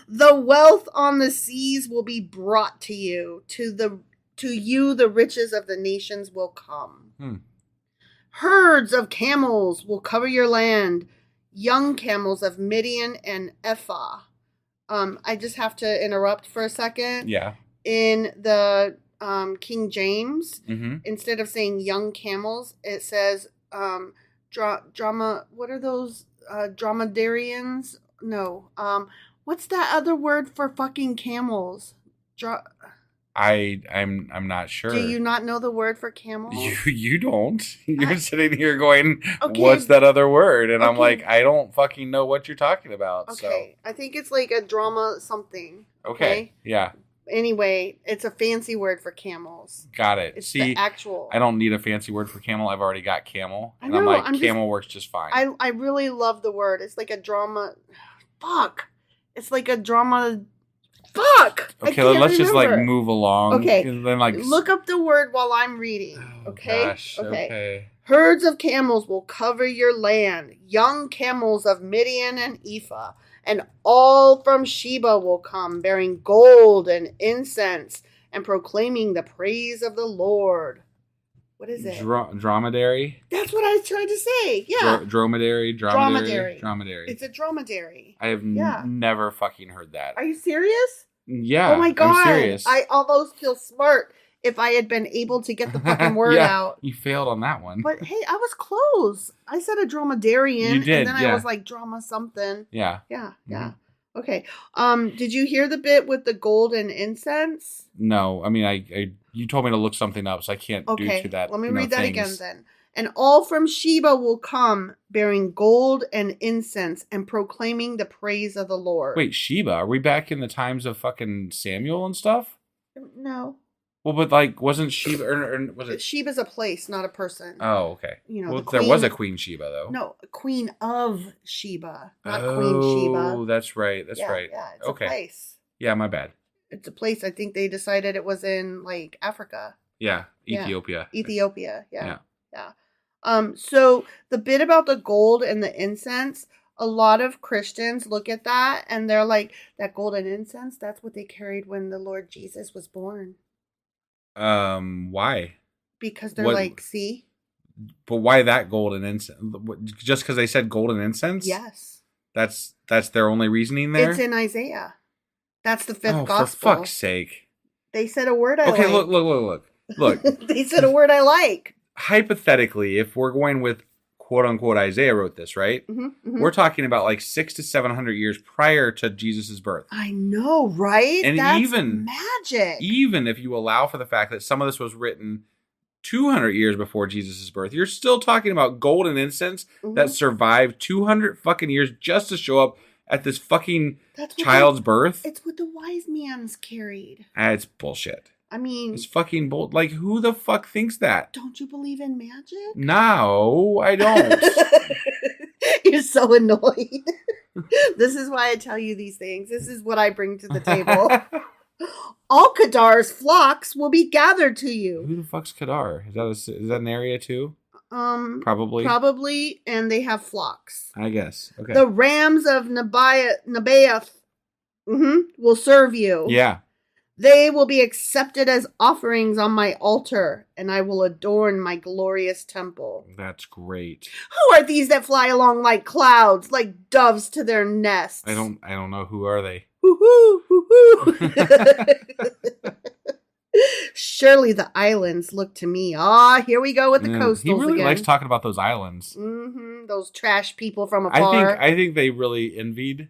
The wealth on the seas will be brought to you. To you the riches of the nations will come. Herds of camels will cover your land. Young camels of Midian and Ephah. I just have to interrupt for a second. Yeah. In the King James, instead of saying young camels, it says drama. What are those dromedarians? No. What's that other word for fucking camels? I'm not sure. Do you not know the word for camels? You don't. You're sitting here going, what's that other word? And I'm like, I don't fucking know what you're talking about. Okay. So. I think it's like a drama something. Okay. Yeah. Anyway, it's a fancy word for camels. Got it. It's See, the actual. I don't need a fancy word for camel. I've already got camel. And I'm like, camel works just fine. I really love the word. It's like a drama. Fuck. It's like a drama. Fuck. Okay, let's just like move along. Okay. And then look up the word while I'm reading. Okay. Gosh, okay. Herds of camels will cover your land. Young camels of Midian and Ephah. And all from Sheba will come, bearing gold and incense, and proclaiming the praise of the Lord. What is it? Dromedary? That's what I was trying to say. Yeah. Dromedary. It's a dromedary. I have never fucking heard that. Are you serious? Yeah. Oh my God. I'm serious. I almost feel smart if I had been able to get the fucking word out. You failed on that one. But hey, I was close. I said a dromedarian. You did, and then I was like drama something. Yeah. Yeah. Okay. Did you hear the bit with the gold and incense? No. I mean, you told me to look something up, so I can't do to that. Let me read that again then. And all from Sheba will come, bearing gold and incense, and proclaiming the praise of the Lord. Wait, Sheba? Are we back in the times of fucking Samuel and stuff? No. Well, but like, wasn't Sheba, or was it? Sheba's a place, not a person. Oh, okay. Well, there was a Queen Sheba, though. No, Queen of Sheba, not Queen Sheba. Oh, that's right. That's right. Yeah, it's a place. Yeah, my bad. It's a place. I think they decided it was in like Africa. Yeah, Ethiopia. Ethiopia. Yeah. So the bit about the gold and the incense, a lot of Christians look at that and they're like, that gold and incense, that's what they carried when the Lord Jesus was born. Why? Because they're like, see? But why that gold and incense? Just because they said gold and incense? Yes. That's their only reasoning there? It's in Isaiah. That's the 5th gospel. For fuck's sake. They said a word I like. Okay, look. They said a word I like. Hypothetically, if we're going with quote unquote Isaiah wrote this, right? We're talking about like 600 to 700 years prior to Jesus' birth. I know, right? And that's even magic. Even if you allow for the fact that some of this was written 200 years before Jesus' birth, you're still talking about gold and incense that survived 200 fucking years just to show up at this fucking child's birth. It's what the wise man's carried. It's bullshit. I mean, it's fucking bull. Like, who the fuck thinks that? Don't you believe in magic? No, I don't. You're so annoyed. This is why I tell you these things. This is what I bring to the table. All Kedar's flocks will be gathered to you. Who the fuck's Kedar? Is that an area too? Probably, and they have flocks. I guess. Okay. The rams of Nebaioth will serve you. Yeah. They will be accepted as offerings on my altar, and I will adorn my glorious temple. That's great. Who are these that fly along like clouds, like doves to their nests? I don't know. Who are they? Hoo-hoo, hoo-hoo. Surely the islands look to me. Here we go with the coastals again. He really likes talking about those islands. Those trash people from afar. I think they really envied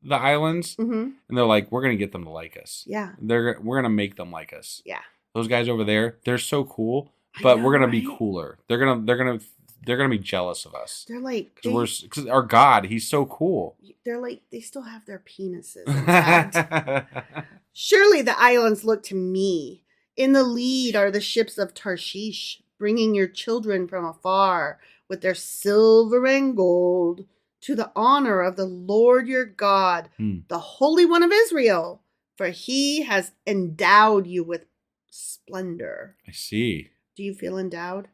the islands, and they're like, we're gonna get them to like us. Yeah, we're gonna make them like us. Yeah, those guys over there, they're so cool, but we're gonna be cooler. They're gonna be jealous of us. They're like, because our God, he's so cool. They're like, they still have their penises intact. Surely the islands look to me. In the lead are the ships of Tarshish, bringing your children from afar with their silver and gold to the honor of the Lord your God, the Holy One of Israel, for he has endowed you with splendor. I see. Do you feel endowed?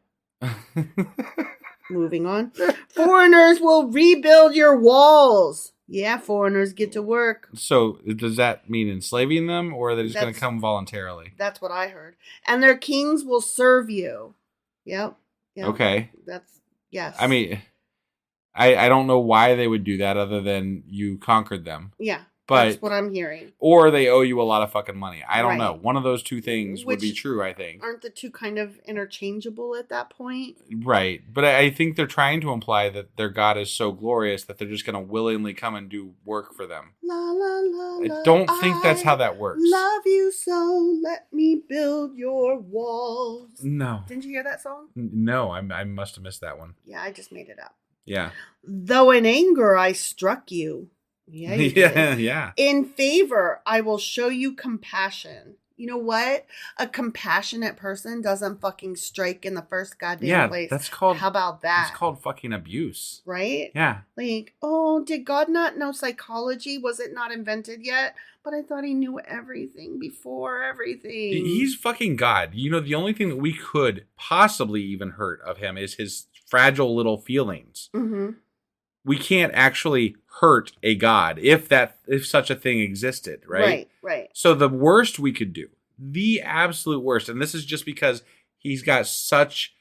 Moving on. Foreigners will rebuild your walls. Yeah, foreigners get to work. So does that mean enslaving them, or are they just going to come voluntarily? That's what I heard. And their kings will serve you. Yep. Okay. Yes. I mean, I don't know why they would do that other than you conquered them. Yeah. But, that's what I'm hearing. Or they owe you a lot of fucking money. I don't know. One of those two things would be true, I think. Aren't the two kind of interchangeable at that point? Right. But I think they're trying to imply that their God is so glorious that they're just going to willingly come and do work for them. La, la, la, I don't think that's how that works. Love you so, let me build your walls. No. Didn't you hear that song? No, I must have missed that one. Yeah, I just made it up. Yeah. Though in anger I struck you. Yeah, you did. Yeah. In favor, I will show you compassion. You know what? A compassionate person doesn't fucking strike in the first goddamn place. That's called. How about that? It's called fucking abuse. Right? Yeah. Like, oh, did God not know psychology? Was it not invented yet? But I thought he knew everything before everything. He's fucking God. You know, the only thing that we could possibly even hurt of him is his fragile little feelings. Mm-hmm. We can't actually hurt a God if such a thing existed, right? Right. So the worst we could do, the absolute worst, and this is just because he's got such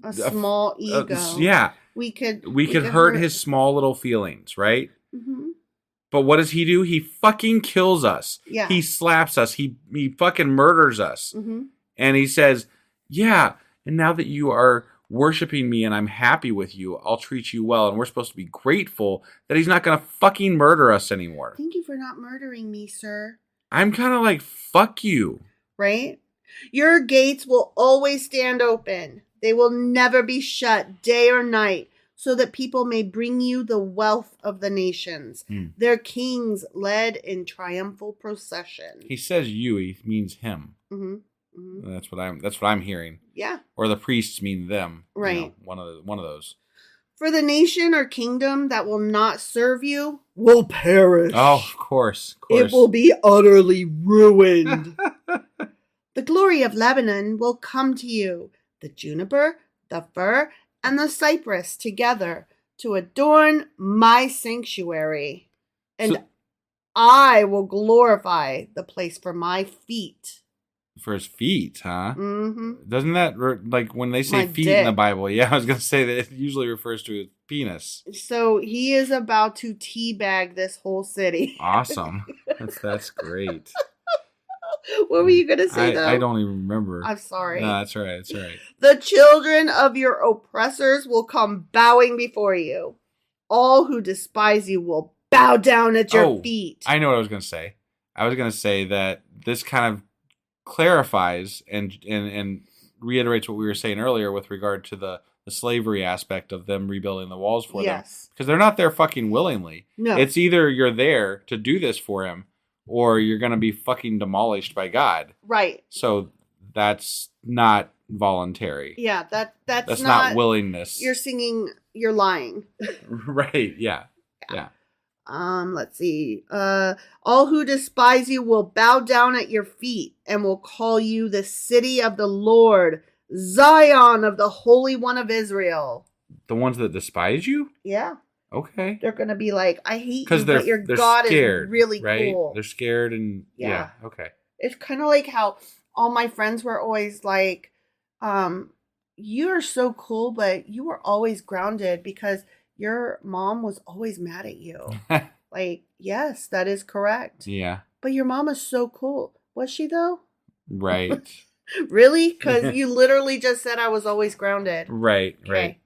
a small ego. Yeah. We could hurt his small little feelings, right? Mm-hmm. But what does he do? He fucking kills us. Yeah. He slaps us. He fucking murders us. Mm-hmm. And he says, yeah, and now that you are worshiping me and I'm happy with you, I'll treat you well. And we're supposed to be grateful that he's not going to fucking murder us anymore. Thank you for not murdering me, sir. I'm kind of like, fuck you. Right? Your gates will always stand open. They will never be shut day or night, so that people may bring you the wealth of the nations, their kings led in triumphal procession. He says you, he means him. Mm-hmm. Mm-hmm. That's what I'm hearing. Yeah. Or the priests mean them. Right. You know, one of those. For the nation or kingdom that will not serve you will perish. Oh, of course. It will be utterly ruined. The glory of Lebanon will come to you, the juniper, the fir, and the cypress together to adorn my sanctuary. And I will glorify the place for my feet. For his feet, huh? Mm-hmm. Doesn't that, like, when they say My feet dick. in the Bible, yeah, I was going to say that it usually refers to his penis. So he is about to teabag this whole city. Awesome. That's great. What were you going to say, though? I don't even remember. I'm sorry. No, that's right. That's right. The children of your oppressors will come bowing before you. All who despise you will bow down at your feet. I know what I was going to say. I was going to say that this kind of clarifies and reiterates what we were saying earlier with regard to the slavery aspect of them rebuilding the walls for them. Because they're not there fucking willingly. No. It's either you're there to do this for him or you're going to be fucking demolished by God. Right. So that's not voluntary. Yeah, that's not willingness. You're lying. Right, yeah. Let's see. All who despise you will bow down at your feet and will call you the city of the Lord, Zion of the Holy One of Israel. The ones that despise you? Yeah. Okay. They're going to be like, I hate you, they're, but your they're God scared, is really right? cool. They're scared and yeah. Okay. It's kind of like how all my friends were always like, you're so cool, but you were always grounded because your mom was always mad at you. Like, yes, that is correct. Yeah. But your mom is so cool. Was she though? Right. Really? Because you literally just said I was always grounded. Right, Okay. right.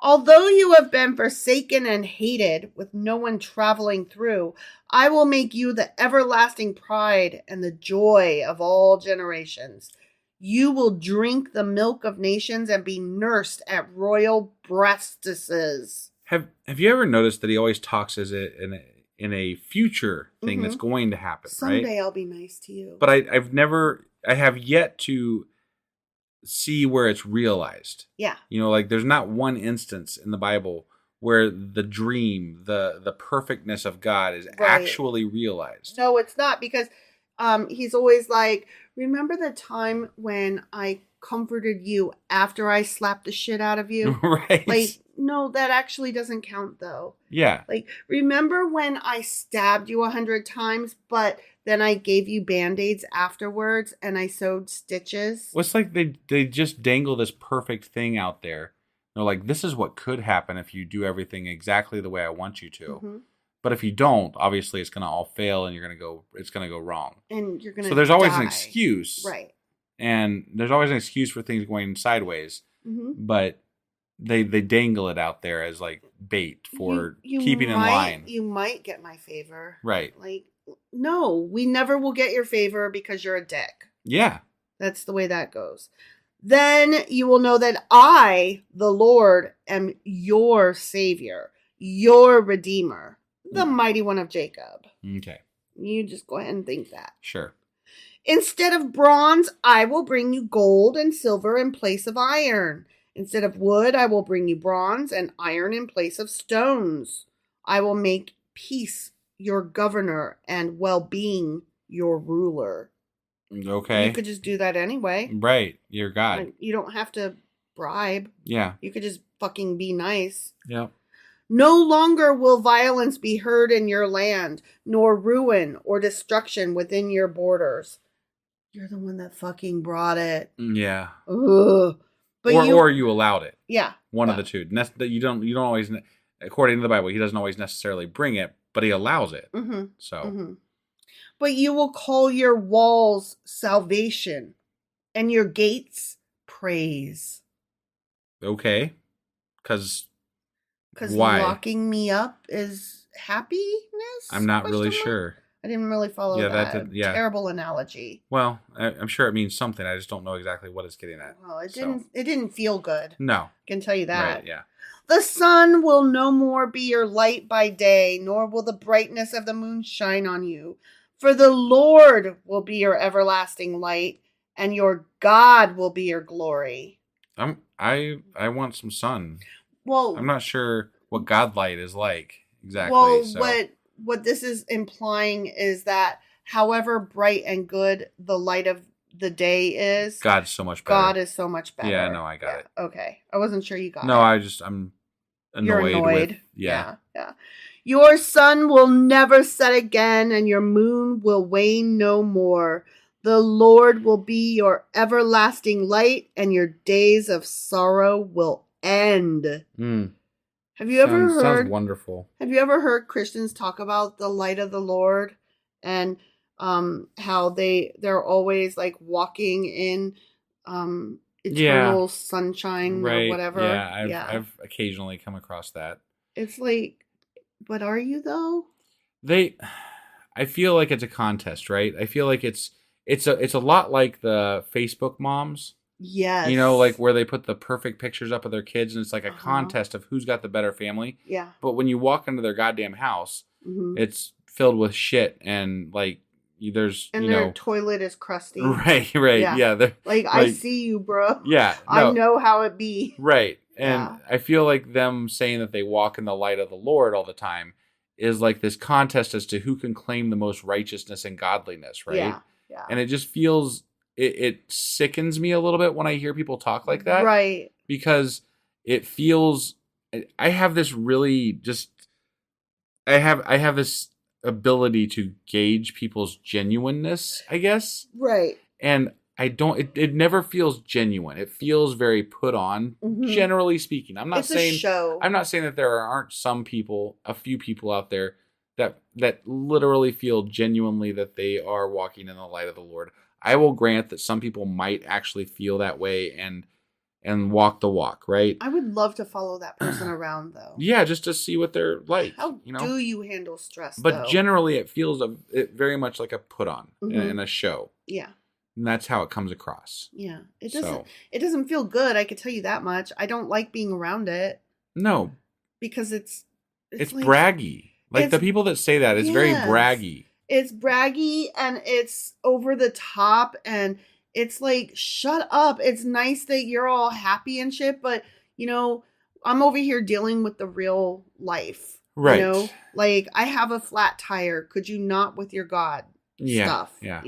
Although you have been forsaken and hated, with no one traveling through, I will make you the everlasting pride and the joy of all generations. You will drink the milk of nations and be nursed at royal breastises. Have you ever noticed that he always talks as in a future thing that's going to happen, Someday right? I'll be nice to you. But I have yet to see where it's realized. Yeah. You know, like there's not one instance in the Bible where the dream, the perfectness of God is actually realized. No, it's not, because he's always like, remember the time when I comforted you after I slapped the shit out of you? Right. Like, no, that actually doesn't count though. Yeah. Like, remember when I stabbed you 100 times, but then I gave you Band-Aids afterwards and I sewed stitches? Well, it's like they just dangle this perfect thing out there. They're like, this is what could happen if you do everything exactly the way I want you to. Mm-hmm. But if you don't, obviously it's going to all fail and it's going to go wrong. And you're going to So there's always die. an excuse. Right. And there's always an excuse for things going sideways. Mm-hmm. But they dangle it out there as like bait for you keeping in line. You might get my favor. Right. Like, no, we never will get your favor because you're a dick. Yeah. That's the way that goes. Then you will know that I, the Lord, am your Savior, your Redeemer, the mighty one of Jacob. Okay. You just go ahead and think that. Sure. Instead of bronze, I will bring you gold and silver in place of iron. Instead of wood, I will bring you bronze and iron in place of stones. I will make peace your governor and well-being your ruler. Okay. You could just do that anyway. Right. You're God. Like, you don't have to bribe. Yeah. You could just fucking be nice. Yeah. No longer will violence be heard in your land, nor ruin or destruction within your borders. You're the one that fucking brought it. Yeah. Ugh. But or you allowed it. Yeah. One of the two. You don't always, according to the Bible, he doesn't always necessarily bring it, but he allows it. Mm-hmm. So. Mm-hmm. But you will call your walls salvation and your gates praise. Okay. Because Why? Locking me up is happiness? I'm not really sure. I didn't really follow that. Yeah. Terrible analogy. Well, I'm sure it means something. I just don't know exactly what it's getting at. Well, it didn't feel good. No. I can tell you that. Right, yeah. The sun will no more be your light by day, nor will the brightness of the moon shine on you. For the Lord will be your everlasting light, and your God will be your glory. I want some sun. Well, I'm not sure what godlight is like exactly. Well, so. what this is implying is that however bright and good the light of the day is, God's so much better. God is so much better. Yeah, no, I got it. Okay. I wasn't sure you got it. No, I'm annoyed. You're annoyed. With, yeah. Your sun will never set again, and your moon will wane no more. The Lord will be your everlasting light, and your days of sorrow will end. Have you ever heard? Sounds wonderful. Have you ever heard Christians talk about the light of the Lord and how they're always like walking in eternal sunshine or whatever? Yeah, I've occasionally come across that. It's like, but are you though? I feel like it's a contest, right? I feel like it's a lot like the Facebook moms. Yes. You know, like where they put the perfect pictures up of their kids and it's like a contest of who's got the better family. Yeah. But when you walk into their goddamn house, it's filled with shit and like there's, and their toilet is crusty. Right. Yeah. Like, I see you, bro. Yeah. No. I know how it be. Right. And I feel like them saying that they walk in the light of the Lord all the time is like this contest as to who can claim the most righteousness and godliness, right? Yeah. And it just feels, it sickens me a little bit when I hear people talk like that. Right. Because it feels, I have this really just, I have this ability to gauge people's genuineness, I guess. Right. And I don't, it never feels genuine. It feels very put on, generally speaking. I'm not saying, a show. I'm not saying that there aren't a few people out there that literally feel genuinely that they are walking in the light of the Lord. I will grant that some people might actually feel that way and walk the walk, right? I would love to follow that person around, though. Yeah, just to see what they're like. How do you handle stress, But generally, it feels very much like a put on and a show. Yeah. And that's how it comes across. Yeah. It doesn't feel good, I could tell you that much. I don't like being around it. No. Because it's like, braggy. Like the people that say that, it's very braggy. It's braggy and it's over the top and It's like, shut up. It's nice that you're all happy and shit, but, I'm over here dealing with the real life. Right. Like, I have a flat tire. Could you not with your God stuff? Yeah.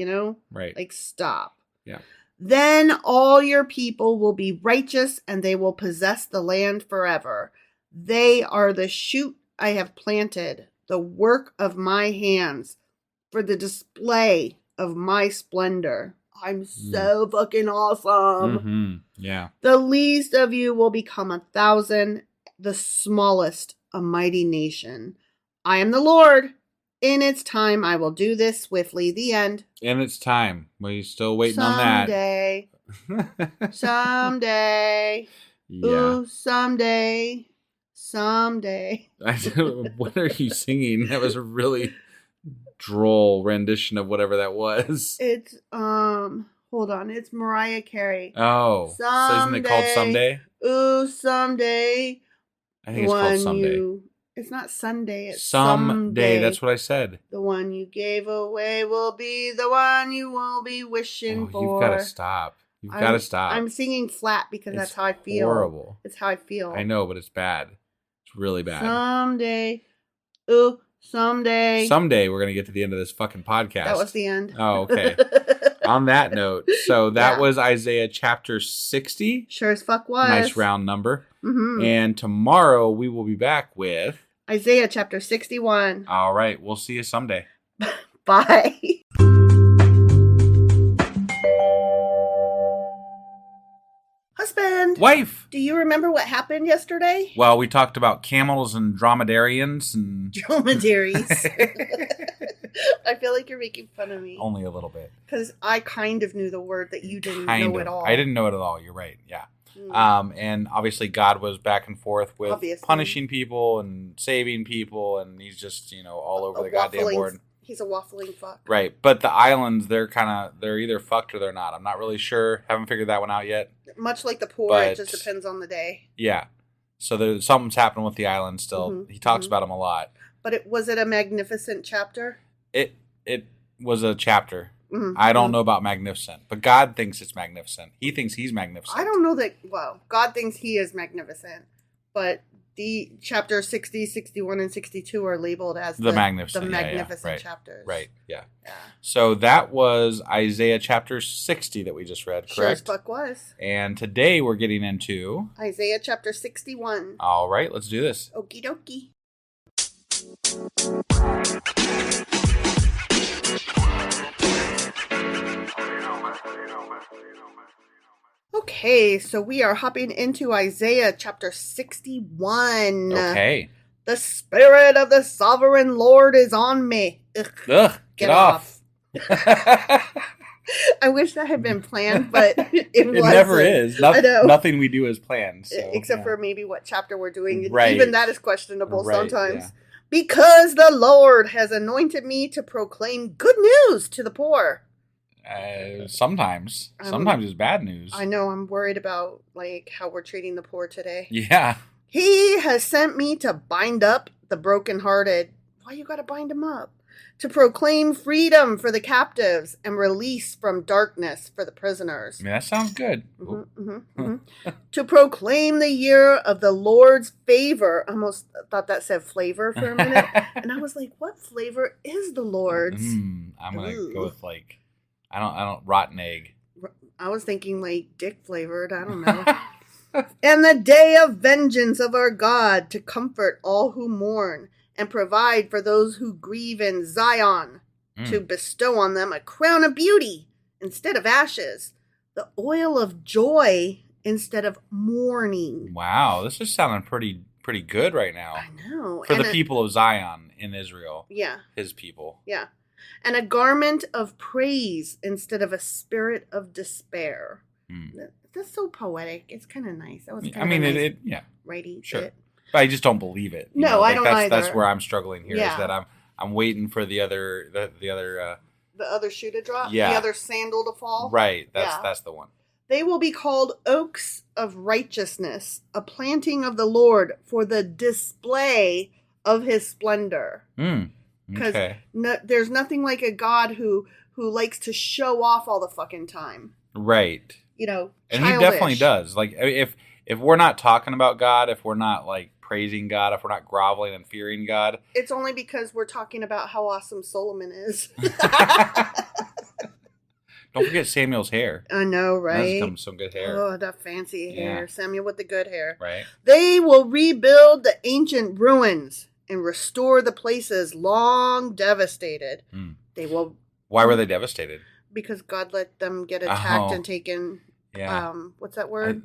Right. Like, stop. Yeah. Then all your people will be righteous, and they will possess the land forever. They are the shoot I have planted, the work of my hands, for the display of my splendor. I'm so fucking awesome. Mm-hmm. Yeah. The least of you will become 1,000, the smallest a mighty nation. I am the Lord. In its time, I will do this swiftly. The end. In its time. We're still waiting on that. Someday. Yeah. Ooh, someday. What are you singing? That was a really droll rendition of whatever that was. It's, hold on. It's Mariah Carey. Oh. Someday. So isn't it called Someday? Ooh, someday. I think it's called Someday. It's not Sunday. It's Someday. That's what I said. The one you gave away will be the one you will be wishing for. You've got to stop. You've got to stop. I'm singing flat because that's how I feel. Horrible. It's how I feel. I know, but it's bad. It's really bad. Someday. Ooh, someday. Someday we're going to get to the end of this fucking podcast. That was the end. Oh, okay. On that note, so that was Isaiah chapter 60. Sure as fuck was. Nice round number. Mm-hmm. And tomorrow we will be back with Isaiah chapter 61. All right. We'll see you someday. Bye. Husband. Wife. Do you remember what happened yesterday? Well, we talked about camels and dromedarians and dromedaries. I feel like you're making fun of me. Only a little bit. Because I kind of knew the word that you didn't know at all. I didn't know it at all. You're right. Yeah. And obviously God was back and forth with punishing people and saving people, and he's just, all over the goddamn board. He's a waffling fuck. Right. But the islands, they're either fucked or they're not. I'm not really sure. Haven't figured that one out yet. Much like the poor, it just depends on the day. Yeah. So something's happening with the islands still. Mm-hmm. He talks about them a lot. But was it a magnificent chapter? It was a chapter. Mm-hmm. I don't know about magnificent, but God thinks it's magnificent. He thinks he's magnificent. I don't know that, God thinks he is magnificent, but the chapter 60, 61, and 62 are labeled as the magnificent right. chapters. Right, yeah. So that was Isaiah chapter 60 that we just read, correct? Sure as fuck was. And today we're getting into Isaiah chapter 61. All right, let's do this. Okie dokie. Okay, so we are hopping into Isaiah chapter 61. Okay. The Spirit of the Sovereign Lord is on me. Ugh, get off. I wish that had been planned, but it never is. Nothing we do is planned. So, except for maybe what chapter we're doing. Right. Even that is questionable sometimes. Yeah. Because the Lord has anointed me to proclaim good news to the poor. Sometimes it's bad news. I know. I'm worried about how we're treating the poor today. Yeah. He has sent me to bind up the brokenhearted. Why you gotta bind them up? To proclaim freedom for the captives and release from darkness for the prisoners. I mean, that sounds good. To proclaim the year of the Lord's favor. I almost thought that said flavor for a minute. And I was like, what flavor is the Lord's? I'm going to go with I don't, rotten egg. I was thinking dick flavored. I don't know. And the day of vengeance of our God, to comfort all who mourn and provide for those who grieve in Zion, to bestow on them a crown of beauty instead of ashes, the oil of joy instead of mourning. Wow, this is sounding pretty good right now. I know. For the people of Zion in Israel. Yeah. His people. Yeah. And a garment of praise instead of a spirit of despair. That's so poetic. It's kind of nice. That was nice writing sure. it. But I just don't believe it. No, I don't either. That's where I'm struggling here. Is that I'm waiting for the other the other shoe to drop. Yeah. The other sandal to fall. Right. That's the one. They will be called oaks of righteousness, a planting of the Lord for the display of His splendor. Because there's nothing like a God who likes to show off all the fucking time. Right. And he definitely does. Like, if we're not talking about God, if we're not like praising God, if we're not groveling and fearing God, it's only because we're talking about how awesome Solomon is. Don't forget Samuel's hair. I know, right? That's some good hair. Oh, that fancy hair. Samuel with the good hair. Right. They will rebuild the ancient ruins and restore the places long devastated. They will. Why were they devastated? Because God let them get attacked and taken. Yeah. What's that word?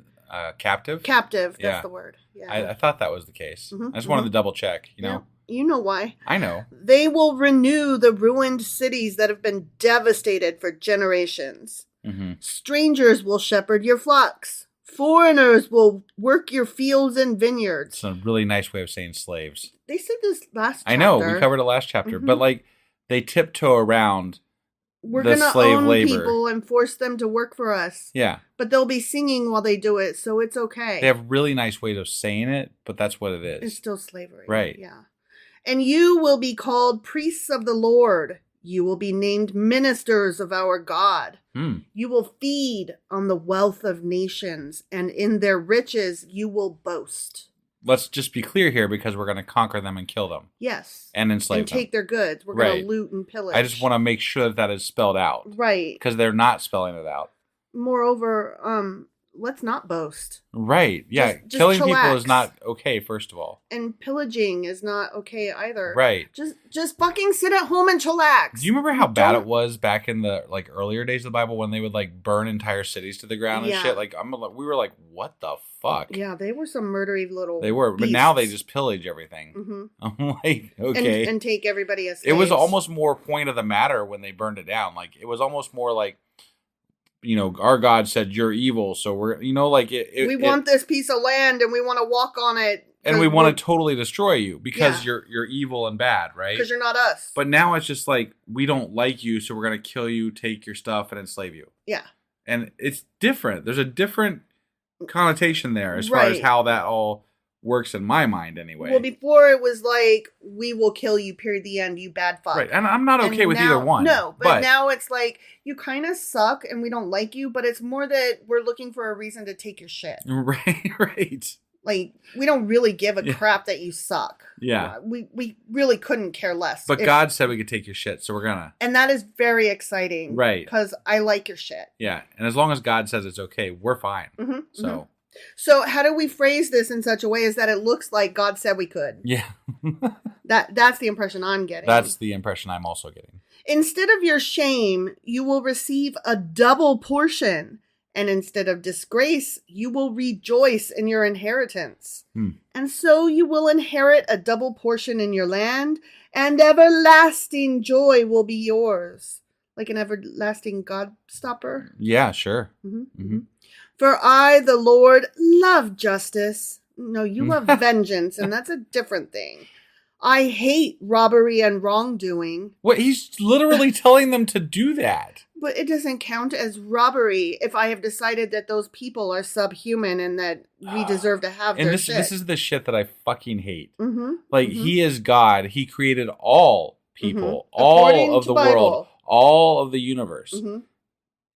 Captive. Captive. That's the word. Yeah. I thought that was the case. I just wanted to double check. You know. You know why. I know. They will renew the ruined cities that have been devastated for generations. Strangers will shepherd your flocks. Foreigners will work your fields and vineyards. It's a really nice way of saying slaves. They said this last chapter. I know. We covered it last chapter. But like, they tiptoe around We're the gonna slave own labor. people and force them to work for us. Yeah. But they'll be singing while they do it, so it's okay. They have really nice ways of saying it, but that's what it is. It's still slavery. Right. Yeah. And you will be called priests of the Lord. You will be named ministers of our God. You will feed on the wealth of nations, and in their riches you will boast. Let's just be clear here, because we're going to conquer them and kill them. Yes. And enslave them. And take their goods. We're going to loot and pillage. I just want to make sure that is spelled out. Right. Because they're not spelling it out. Moreover, let's not boast. Right. Yeah. Just Killing chillax. people is not okay, first of all. And pillaging is not okay either. Right. Just fucking sit at home and chillax. Do you remember how bad it was back in the like earlier days of the Bible when they would like burn entire cities to the ground and shit? Like we were like, what the fuck? Yeah, they were some murdery little They were, beasts. but now they just pillage everything. I'm like, okay. And take everybody as slaves. It was almost more point of the matter when they burned it down. Like, it was almost more like, our God said you're evil, so we're, like we want this piece of land and we want to walk on it. And we want to totally destroy you because you're evil and bad, right? Because you're not us. But now it's just like, we don't like you, so we're going to kill you, take your stuff, and enslave you. Yeah. And it's different. There's a different connotation there as far as how that all works in my mind anyway. Well, before it was like, we will kill you, period, the end, you bad fuck. Right, and I'm not okay with either one. No, but now it's like, you kind of suck and we don't like you, but it's more that we're looking for a reason to take your shit. Right. Like, we don't really give a crap that you suck. Yeah. We really couldn't care less. But God said we could take your shit, so we're gonna. And that is very exciting. Right. Because I like your shit. Yeah, and as long as God says it's okay, we're fine. So. So how do we phrase this in such a way as that it looks like God said we could? Yeah. That's the impression I'm getting. That's the impression I'm also getting. Instead of your shame, you will receive a double portion. And instead of disgrace, you will rejoice in your inheritance. And so you will inherit a double portion in your land, and everlasting joy will be yours. Like an everlasting God stopper? Yeah, sure. For I, the Lord, love justice. No, you love vengeance, and that's a different thing. I hate robbery and wrongdoing. What? He's literally telling them to do that. But it doesn't count as robbery if I have decided that those people are subhuman and that we deserve to have their shit. This is the shit that I fucking hate. He is God. He created all people, all of the world, all of the universe.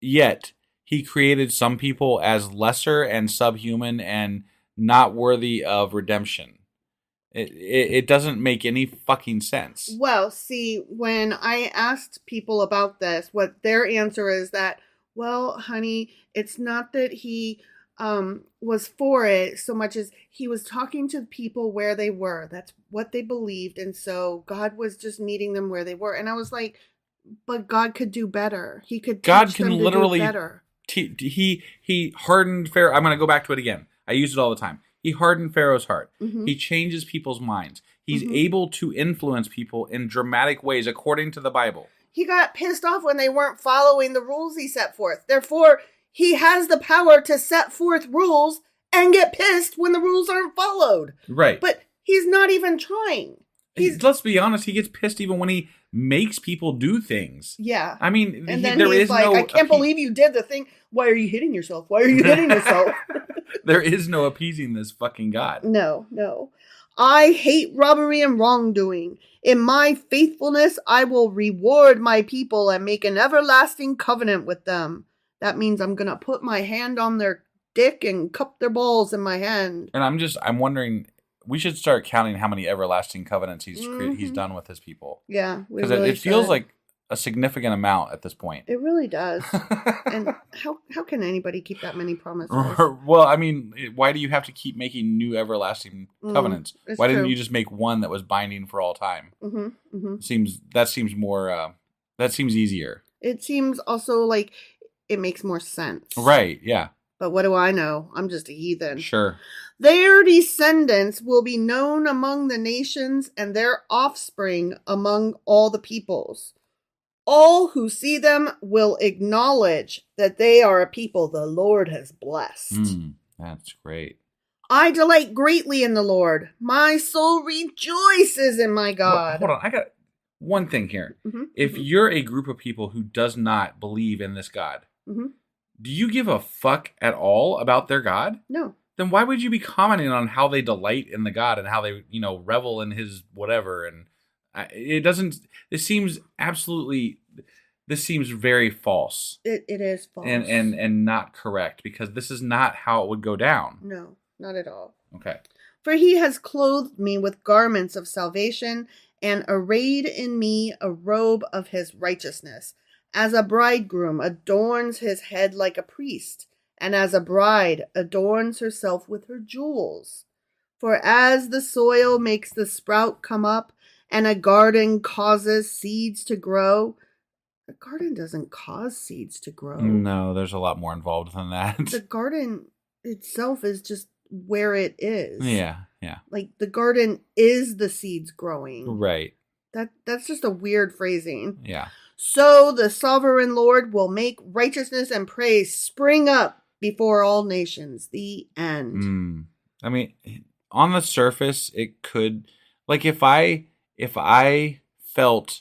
Yet, he created some people as lesser and subhuman and not worthy of redemption. It doesn't make any fucking sense. Well, see, when I asked people about this, what their answer is that, well, honey, it's not that he was for it so much as he was talking to people where they were. That's what they believed. And so God was just meeting them where they were. And I was like, but God could do better. He could teach them to do better. He hardened Pharaoh. I'm going to go back to it again. I use it all the time. He hardened Pharaoh's heart. He changes people's minds. He's able to influence people in dramatic ways according to the Bible. He got pissed off when they weren't following the rules he set forth. Therefore, he has the power to set forth rules and get pissed when the rules aren't followed. Right. But he's not even trying. Let's be honest, he gets pissed even when he makes people do things. Yeah. I mean, and then he's like, I can't believe you did the thing. Why are you hitting yourself? Why are you hitting yourself? There is no appeasing this fucking God. No. I hate robbery and wrongdoing. In my faithfulness, I will reward my people and make an everlasting covenant with them. that means I'm going to put my hand on their dick and cup their balls in my hand. And I'm wondering, we should start counting how many everlasting covenants he's Mm-hmm. done with his people. Yeah, we Because really it feels should. like a significant amount at this point. It really does. And how can anybody keep that many promises? Well, I mean, why do you have to keep making new everlasting covenants? It's Why didn't true. you just make one that was binding for all time? Mm-hmm, mm-hmm. That seems easier. It seems also like it makes more sense. Right, yeah. But what do I know? I'm just a heathen. Sure. Their descendants will be known among the nations, and their offspring among all the peoples. All who see them will acknowledge that they are a people the Lord has blessed. That's great. I delight greatly in the Lord. My soul rejoices in my God. Well, hold on. I got one thing here. Mm-hmm, If you're a group of people who does not believe in this God, mm-hmm. do you give a fuck at all about their God? No. Then why would you be commenting on how they delight in the God and how they, revel in his whatever? And it doesn't. This seems very false. It is false. And not correct, because this is not how it would go down. No, not at all. Okay. For he has clothed me with garments of salvation and arrayed in me a robe of his righteousness, as a bridegroom adorns his head like a priest, and as a bride adorns herself with her jewels. For as the soil makes the sprout come up, and a garden causes seeds to grow, a garden doesn't cause seeds to grow. No, there's a lot more involved than that. The garden itself is just where it is. Yeah. Like the garden is the seeds growing. Right. That's just a weird phrasing. Yeah. So the sovereign Lord will make righteousness and praise spring up before all nations. The end. I mean, on the surface, it could, like, if I felt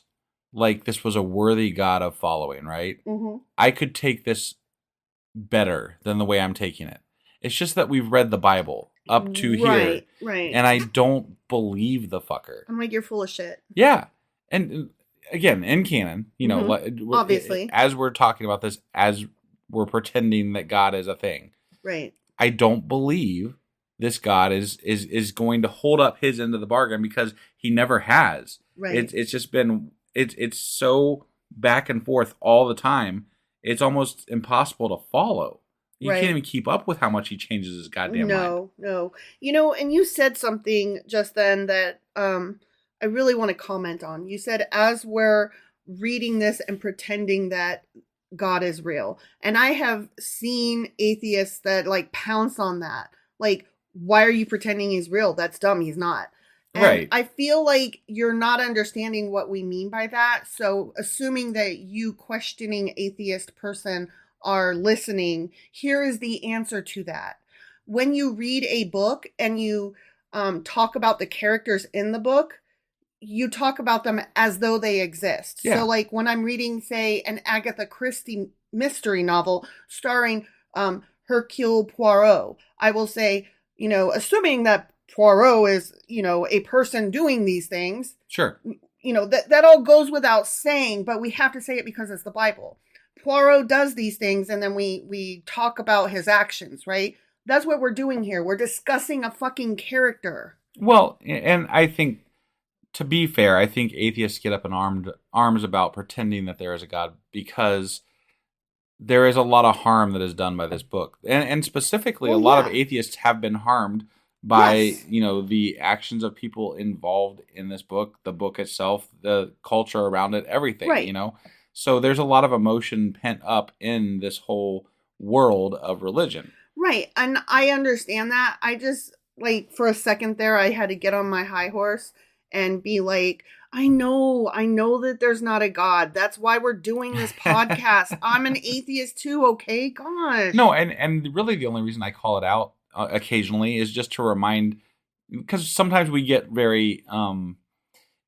like this was a worthy God of following, right? Mm-hmm. I could take this better than the way I'm taking it. It's just that we've read the Bible up to here. Right. And I don't believe the fucker. I'm like, you're full of shit. Yeah. And again, in canon, Obviously. as we're talking about this, as we're pretending that God is a thing. Right. I don't believe this God is going to hold up his end of the bargain, because he never has. Right. It's just been, it's so back and forth all the time. It's almost impossible to follow. You can't even keep up with how much he changes his goddamn mind. No. And you said something just then that I really want to comment on. You said, as we're reading this and pretending that God is real. And I have seen atheists that like pounce on that. Like, why are you pretending he's real? That's dumb. He's not. And Right. I feel like you're not understanding what we mean by that. So assuming that you questioning atheist person are listening, here is the answer to that. When you read a book and you talk about the characters in the book, you talk about them as though they exist. Yeah. So like when I'm reading, say, an Agatha Christie mystery novel starring Hercule Poirot, I will say, assuming that Poirot is, a person doing these things. Sure. That all goes without saying, but we have to say it because it's the Bible. Poirot does these things, and then we talk about his actions, right? That's what we're doing here. We're discussing a fucking character. Well, and I think, to be fair, I think atheists get up in arms about pretending that there is a God, because there is a lot of harm that is done by this book. And specifically, a lot of atheists have been harmed by, the actions of people involved in this book, the book itself, the culture around it, everything, Right. So there's a lot of emotion pent up in this whole world of religion. Right. And I understand that. I just, like, for a second there, I had to get on my high horse and be like, I know that there's not a God. That's why we're doing this podcast. I'm an atheist too, okay? Gosh. No, and really the only reason I call it out occasionally is just to remind, because sometimes we get very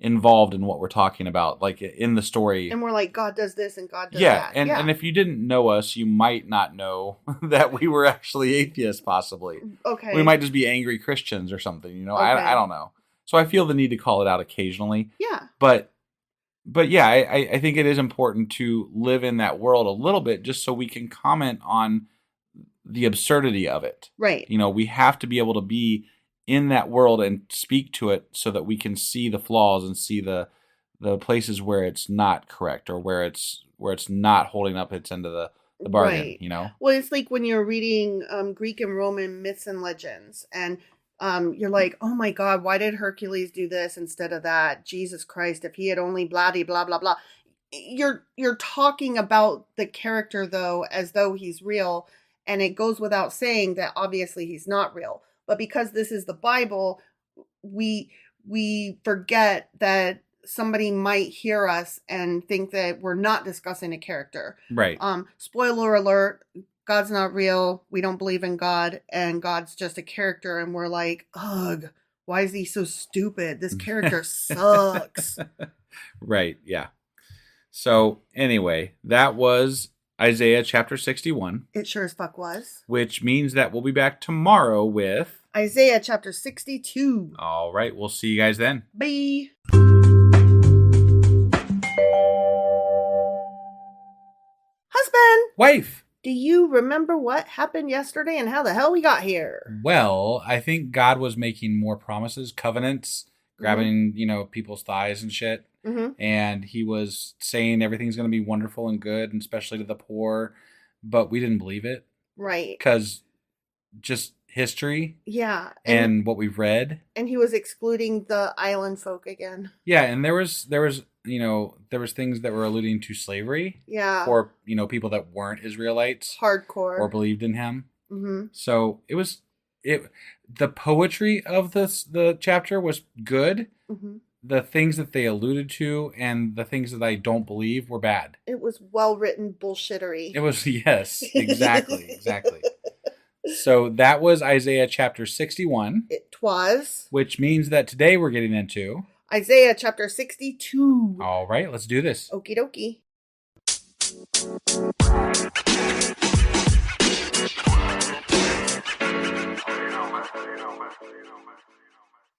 involved in what we're talking about, like in the story. And we're like, God does this and God does that. And if you didn't know us, you might not know that we were actually atheists, possibly. Okay. We might just be angry Christians or something, Okay. I don't know. So I feel the need to call it out occasionally. Yeah. But But yeah, I think it is important to live in that world a little bit just so we can comment on the absurdity of it. Right. You know, we have to be able to be in that world and speak to it so that we can see the flaws and see the places where it's not correct or where it's not holding up its end of the bargain, Right. you know? Well, it's like when you're reading Greek and Roman myths and legends, and you're like, oh my God, why did Hercules do this instead of that? Jesus Christ, if he had only blah blah blah blah. You're talking about the character though as though he's real, and it goes without saying that obviously he's not real. But because this is the Bible, we forget that somebody might hear us and think that we're not discussing a character. Right. Spoiler alert, God's not real. We don't believe in God, and God's just a character, and we're like, ugh, why is he so stupid? This character sucks. Right, yeah. So anyway, that was Isaiah chapter 61. It sure as fuck was. Which means that we'll be back tomorrow with Isaiah chapter 62. All right, we'll see you guys then. Bye. Husband! Wife! Do you remember what happened yesterday and how the hell we got here? Well, I think God was making more promises, covenants, grabbing, people's thighs and shit. Mm-hmm. And he was saying everything's going to be wonderful and good, and especially to the poor. But we didn't believe it. Right. Because just history. Yeah. And what we've read. And he was excluding the island folk again. Yeah, and there was things that were alluding to slavery. Yeah. For, people that weren't Israelites. Hardcore. Or believed in him. Mm-hmm. So the poetry of the chapter was good. Mm-hmm. The things that they alluded to and the things that I don't believe were bad. It was well-written bullshittery. It was, yes, exactly. So that was Isaiah chapter 61. It was. Which means that today we're getting into Isaiah chapter 62. All right, let's do this. Okie dokie.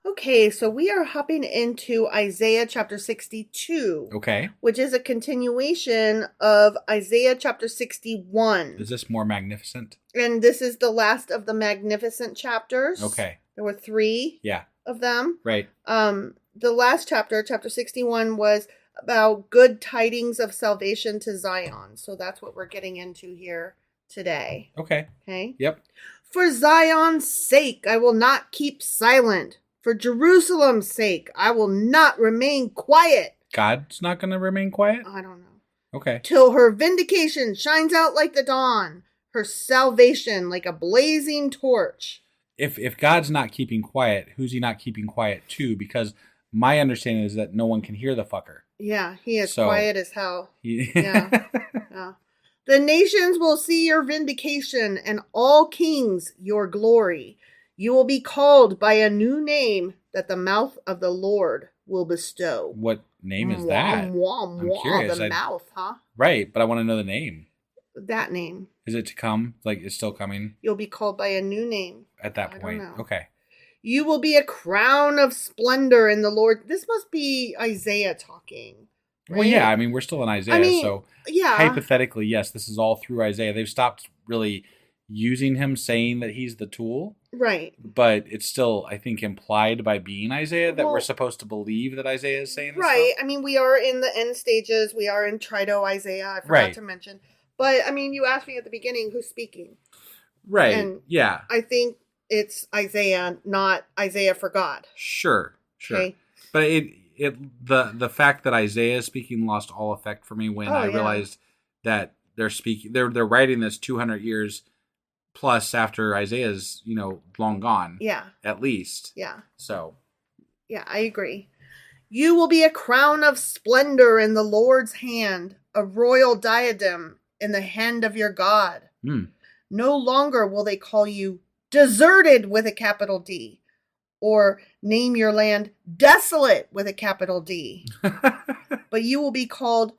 Okay, so we are hopping into Isaiah chapter 62. Okay. Which is a continuation of Isaiah chapter 61. Is this more magnificent? And this is the last of the magnificent chapters. Okay. There were 3 of them. Right. The last chapter, chapter 61, was about good tidings of salvation to Zion. So that's what we're getting into here today. Okay. Okay? Yep. For Zion's sake, I will not keep silent. For Jerusalem's sake, I will not remain quiet. God's not going to remain quiet? I don't know. Okay. Till her vindication shines out like the dawn, her salvation like a blazing torch. If God's not keeping quiet, who's he not keeping quiet to? Because my understanding is that no one can hear the fucker. Yeah, he is quiet as hell. Yeah. The nations will see your vindication, and all kings your glory. You will be called by a new name that the mouth of the Lord will bestow. What name is that? I'm curious. The mouth, huh? Right, but I want to know the name. That name. Is it to come? Like, it's still coming? You'll be called by a new name. At that point. Don't know. Okay. You will be a crown of splendor in the Lord. This must be Isaiah talking. Right? Well, yeah, I mean, we're still in Isaiah, so yeah. Hypothetically, yes, this is all through Isaiah. They've stopped really using him, saying that he's the tool. Right. But it's still, I think, implied by being Isaiah that we're supposed to believe that Isaiah is saying this right. stuff. I mean, we are in the end stages. We are in Trito Isaiah. I forgot to mention. But, I mean, you asked me at the beginning who's speaking. Right. And yeah. I think it's Isaiah, not Isaiah for God. Sure. Okay. But the fact that Isaiah is speaking lost all effect for me when I realized that they're writing this 200 years plus after Isaiah's, long gone. Yeah. At least. Yeah. So. Yeah, I agree. You will be a crown of splendor in the Lord's hand, a royal diadem in the hand of your God. No longer will they call you deserted with a capital D, or name your land desolate with a capital D. But you will be called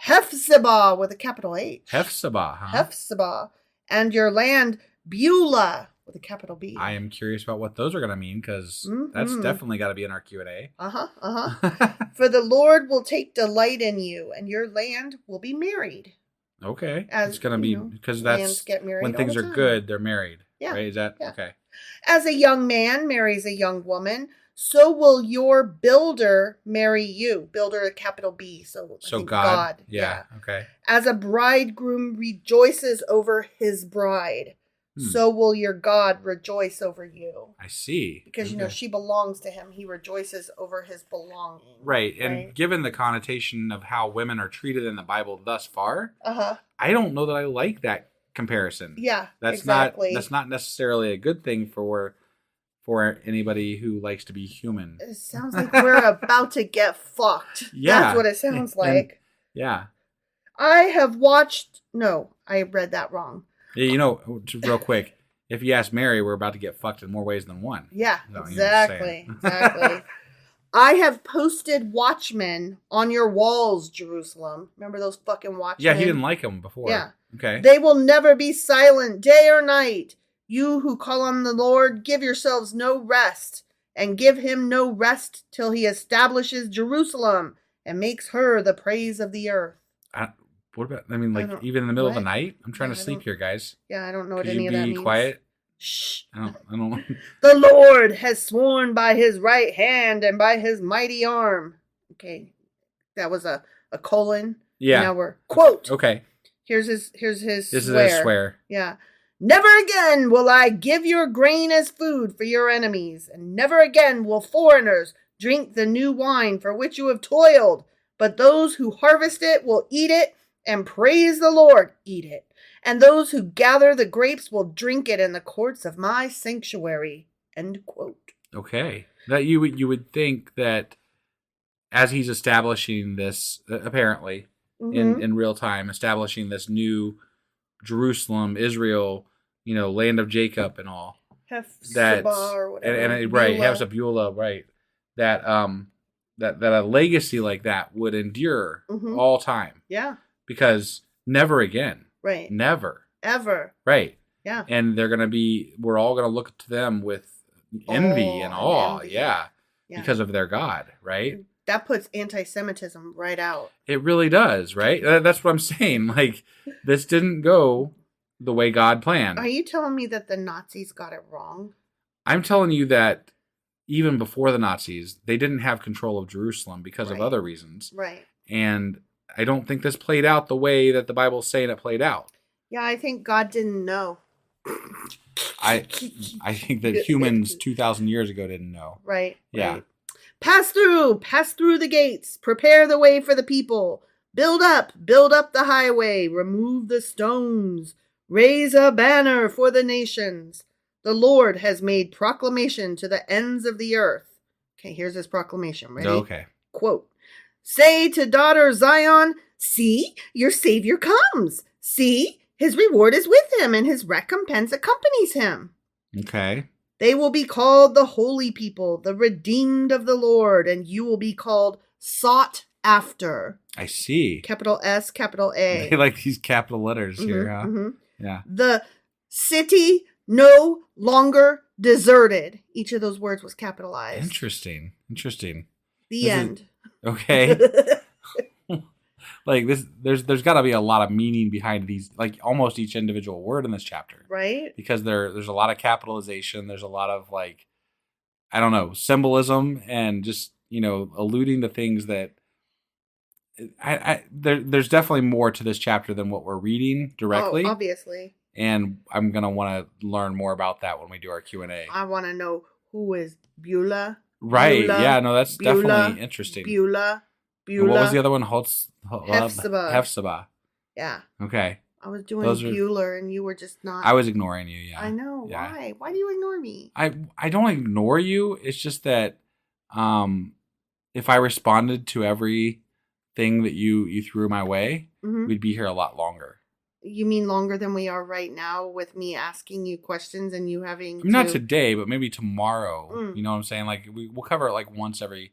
Hephzibah with a capital H. Hephzibah, huh? Hephzibah. And your land Beulah with a capital B. I am curious about what those are going to mean, because that's definitely got to be in our Q&A. For the Lord will take delight in you, and your land will be married. Okay. As, it's going to be, because that's get married when things are good, they're married. Yeah. Right? Is that okay? As a young man marries a young woman, so will your builder marry you. Builder, a capital B. So God. Yeah. Okay. As a bridegroom rejoices over his bride, so will your God rejoice over you. I see. Because, she belongs to him. He rejoices over his belonging. Right. And given the connotation of how women are treated in the Bible thus far, I don't know that I like that comparison. Yeah, that's exactly. That's not necessarily a good thing for anybody who likes to be human. It sounds like we're about to get fucked. Yeah. That's what it sounds like. Yeah. I have watched... No, I read that wrong. Yeah, real quick, if you ask Mary, we're about to get fucked in more ways than one. Yeah, exactly. I have posted watchmen on your walls, Jerusalem. Remember those fucking watchmen? Yeah, he didn't like them before. Yeah. Okay. They will never be silent day or night. You who call on the Lord, give yourselves no rest, and give him no rest till he establishes Jerusalem and makes her the praise of the earth. What about, even in the middle of the night? I'm trying to sleep here, guys. Yeah, I don't know what any of that means. Be quiet? Shh. I don't. The Lord has sworn by his right hand and by his mighty arm. Okay. That was a colon. Yeah. Now we're quote. Okay. Here's his This swear. is his swear. Yeah. Never again will I give your grain as food for your enemies, and never again will foreigners drink the new wine for which you have toiled, but those who harvest it will eat it and praise the Lord. Eat it. And those who gather the grapes will drink it in the courts of my sanctuary. End quote. Okay. That you would think that as he's establishing this, apparently, in real time, establishing this new Jerusalem, Israel, land of Jacob and all. Hephzibah or whatever. Right, Hephzibah, right. That a legacy like that would endure all time. Yeah. Because never again. Right. Never. Ever. Right. Yeah. And we're all going to look to them with envy and awe. Yeah. Because of their God, right? That puts anti-Semitism right out. It really does, right? That's what I'm saying. Like, this didn't go the way God planned. Are you telling me that the Nazis got it wrong? I'm telling you that even before the Nazis, they didn't have control of Jerusalem because of other reasons. Right. And I don't think this played out the way that the Bible's saying it played out. Yeah, I think God didn't know. I think that humans 2,000 years ago didn't know. Right. Yeah. Right. Pass through the gates, prepare the way for the people. Build up the highway, remove the stones, raise a banner for the nations. The Lord has made proclamation to the ends of the earth. Okay, here's his proclamation. Ready? Okay. Quote, say to daughter Zion, see, your Savior comes. See, his reward is with him and his recompense accompanies him. Okay. They will be called the holy people, the redeemed of the Lord, and you will be called sought after. I see. Capital S, capital A. They like these capital letters here, huh? Yeah. The city no longer deserted. Each of those words was capitalized. Interesting. The end. Okay. Like this, there's got to be a lot of meaning behind these, like almost each individual word in this chapter, right? Because there's a lot of capitalization. There's a lot of symbolism and just alluding to things that there's definitely more to this chapter than what we're reading directly. Oh, obviously. And I'm gonna want to learn more about that when we do our Q&A. I want to know who is Beulah. Right? Beulah, yeah. No, that's definitely interesting. Beulah. And what was the other one? Hephzibah. Yeah. Okay. I was doing Bueller and you were just not. I was ignoring you, yeah. I know. Yeah. Why? Why do you ignore me? I don't ignore you. It's just that if I responded to everything that you threw my way, we'd be here a lot longer. You mean longer than we are right now with me asking you questions and you having Not today, but maybe tomorrow. You know what I'm saying? Like we'll cover it like once every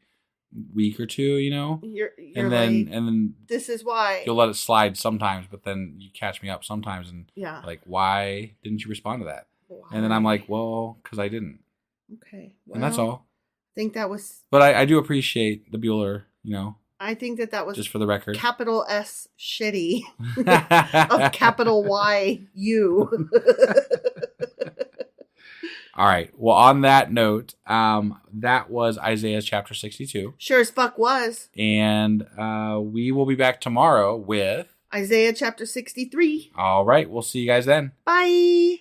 week or two, You're and then this is why you'll let it slide sometimes, but then you catch me up sometimes and like, why didn't you respond to that? And then I'm like, well, because I didn't. Okay. Well, And that's all. I think that was... But I do appreciate the Bueller, I think that was... just for the record. Capital S shitty of capital Y U. All right. Well, on that note, that was Isaiah chapter 62. Sure as fuck was. And we will be back tomorrow with Isaiah chapter 63. All right. We'll see you guys then. Bye.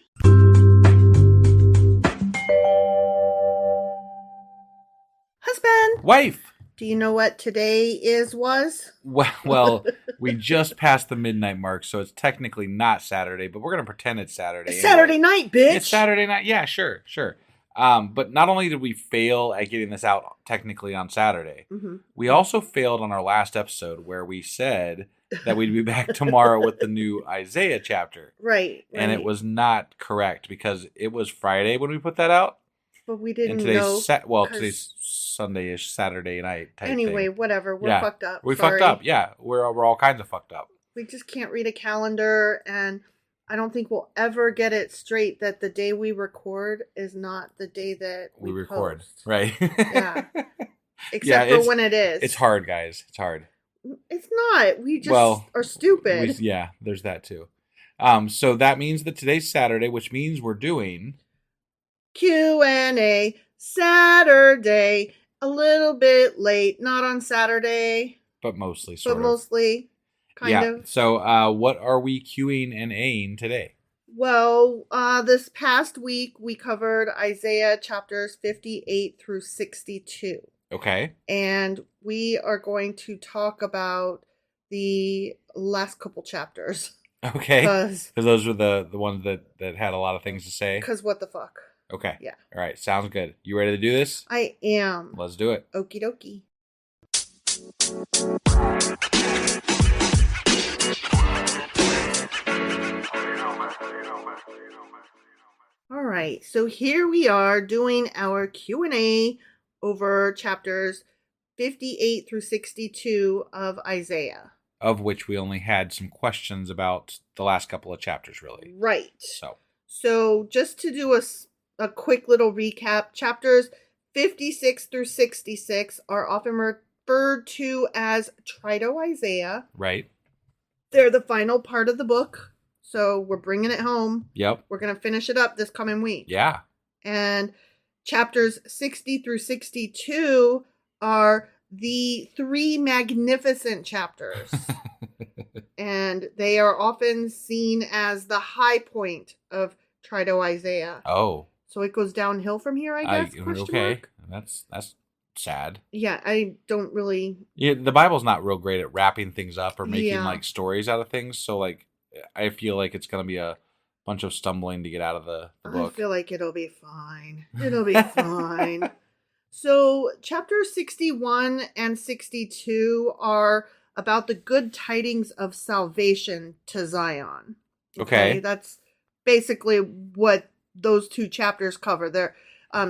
Husband. Wife. Do you know what today was? Well, we just passed the midnight mark, so it's technically not Saturday, but we're going to pretend it's Saturday. It's Saturday night, bitch. It's Saturday night. Yeah, sure. But not only did we fail at getting this out technically on Saturday, we also failed on our last episode where we said that we'd be back tomorrow with the new Isaiah chapter. Right. And it was not correct because it was Friday when we put that out. But we didn't and today's know. Today's Sunday-ish, Saturday night type Anyway, thing. whatever. We're fucked up. We Sorry. fucked up. Yeah, we're all kinds of fucked up. We just can't read a calendar, and I don't think we'll ever get it straight that the day we record is not the day that we record. Post. Right. Yeah. Except for when it is. It's hard, guys. It's hard. It's not. We just are stupid. There's that too. So that means that today's Saturday, which means we're doing Q&A Saturday, a little bit late, not on Saturday, but mostly sort of. Mostly kind of. So what are we Qing and Aing today? Well, this past week we covered Isaiah chapters 58 through 62. Okay. And we are going to talk about the last couple chapters. Okay. Because those were the ones that had a lot of things to say. Because what the fuck? Okay. Yeah. All right. Sounds good. You ready to do this? I am. Let's do it. Okie dokie. All right. So here we are doing our Q&A over chapters 58 through 62 of Isaiah. Of which we only had some questions about the last couple of chapters, really. Right. So just to do a quick little recap, chapters 56 through 66 are often referred to as Trito-Isaiah. Right. They're the final part of the book, so we're bringing it home. Yep. We're going to finish it up this coming week. Yeah. And chapters 60 through 62 are the three magnificent chapters. And they are often seen as the high point of Trito-Isaiah. Oh. So it goes downhill from here, I guess? Okay. That's sad. Yeah, I don't really... Yeah, the Bible's not real great at wrapping things up or making like stories out of things. So like, I feel like it's going to be a bunch of stumbling to get out of the book. I feel like it'll be fine. It'll be fine. So chapters 61 and 62 are about the good tidings of salvation to Zion. Okay. That's basically what those two chapters cover. They're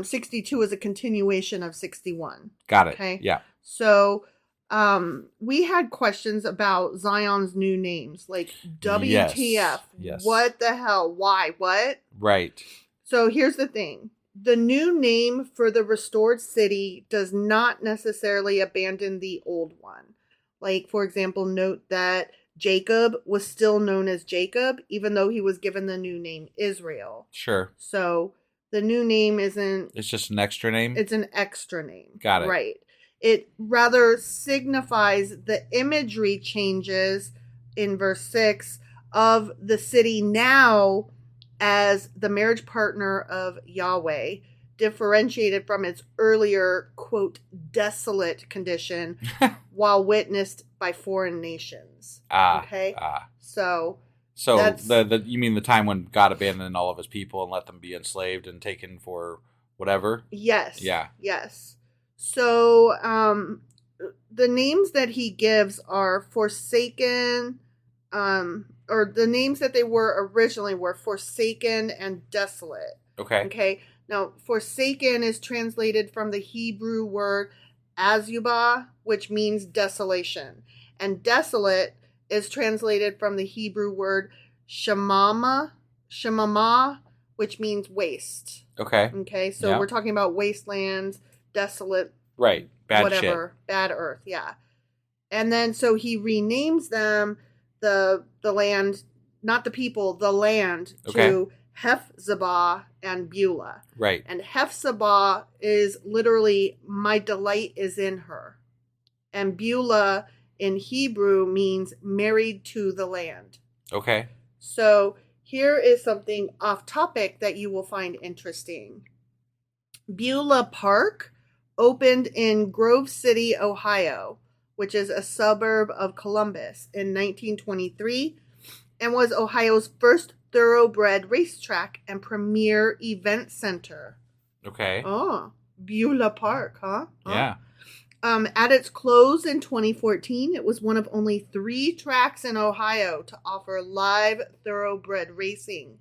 62 is a continuation of 61. Got it. Okay. Yeah. So we had questions about Zion's new names, like WTF. Yes. What the hell? Why? What? Right. So here's the thing. The new name for the restored city does not necessarily abandon the old one. Like, for example, note that Jacob was still known as Jacob, even though he was given the new name Israel. Sure. So the new name isn't... It's just an extra name? It's an extra name. Got it. Right. It rather signifies the imagery changes in verse 6 of the city now as the marriage partner of Yahweh, differentiated from its earlier, quote, desolate condition while witnessed by foreign nations. Okay? So the you mean the time when God abandoned all of his people and let them be enslaved and taken for whatever? Yes. Yeah. Yes. So the names that he gives are forsaken, or the names that they were originally were forsaken and desolate. Okay. Okay. Now, forsaken is translated from the Hebrew word azubah, which means desolation. And desolate is translated from the Hebrew word shemama, which means waste. Okay. Okay, so Yeah. we're talking about wastelands, desolate, Right. Bad whatever, bad earth, yeah. And then so he renames them, the land, not the people, the land, Okay. to Hephzibah and Beulah. shit. Right. And Hephzibah is literally, my delight is in her. And Beulah in Hebrew means married to the land. Okay. So here is something off topic that you will find interesting. Beulah Park opened in Grove City, Ohio, which is a suburb of Columbus, in 1923, and was Ohio's first thoroughbred racetrack and premier event center. Okay. Oh, Beulah Park, huh? Yeah. At its close in 2014, it was one of only 3 tracks in Ohio to offer live thoroughbred racing.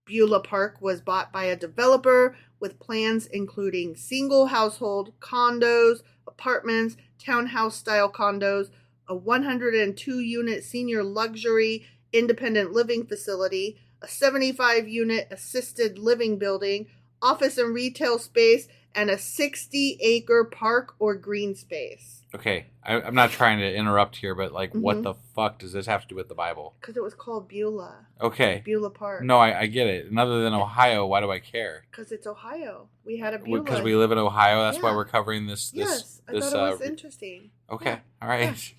Beulah Park was bought by a developer with plans including single household condos, apartments, townhouse-style condos, a 102-unit senior luxury independent living facility, a 75-unit assisted living building, office and retail space, and a 60-acre park or green space. Okay. I'm not trying to interrupt here, but like, what the fuck does this have to do with the Bible? Because it was called Beulah. Okay. Beulah Park. No, I get it. And other than Ohio, why do I care? Because it's Ohio. We had a Beulah. Because we live in Ohio. That's why Yeah. we're covering this. Yes, I this, thought it was interesting. Okay. Yeah. All right.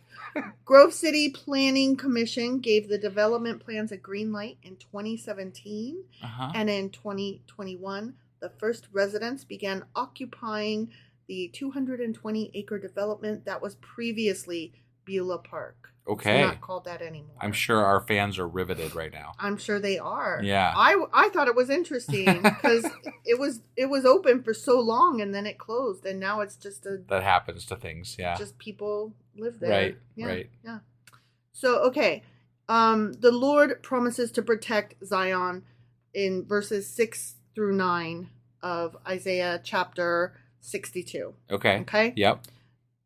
Grove City Planning Commission gave the development plans a green light in 2017, Uh-huh. and in 2021, the first residents began occupying the 220-acre development that was previously Beulah Park. Okay. It's not called that anymore. I'm sure our fans are riveted right now. I'm sure they are. Yeah. I thought it was interesting because it was open for so long and then it closed and now it's just That happens to things. Yeah. just people live there. Right. Yeah, Right. Yeah. So okay, the Lord promises to protect Zion in verses 6 through 9 of Isaiah chapter 62. Okay. Okay. Yep.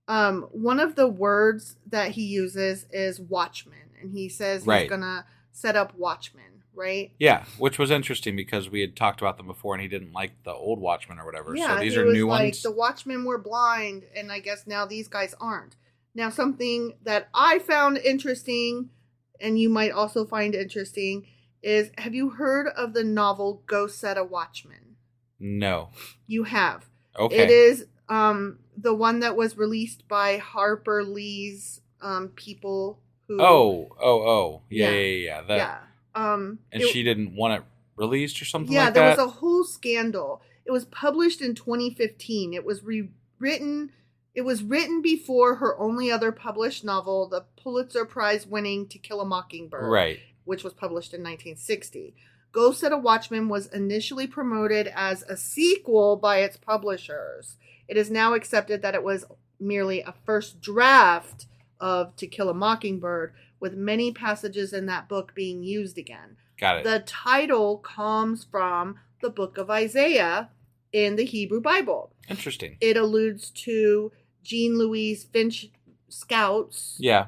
One of the words that he uses is watchman, and he says he's Right. gonna set up watchmen, right? Yeah, which was interesting because we had talked about them before, and he didn't like the old Watchmen or whatever. Yeah, so these he are was new like, ones. the watchmen were blind, and I guess now these guys aren't. Now, something that I found interesting, and you might also find interesting, is have you heard of the novel Go Set a Watchman? No. You have. Okay. It is the one that was released by Harper Lee's people who. Oh. Yeah. That, Yeah. And she didn't want it released or something Yeah, like there that? was a whole scandal. It was published in 2015. It was rewritten. It was written before her only other published novel, the Pulitzer Prize winning To Kill a Mockingbird, Right. which was published in 1960. Go Set a Watchman was initially promoted as a sequel by its publishers. It is now accepted that it was merely a first draft of To Kill a Mockingbird, with many passages in that book being used again. Got it. The title comes from the book of Isaiah in the Hebrew Bible. Interesting. It alludes to Jean Louise Finch Scout's Yeah.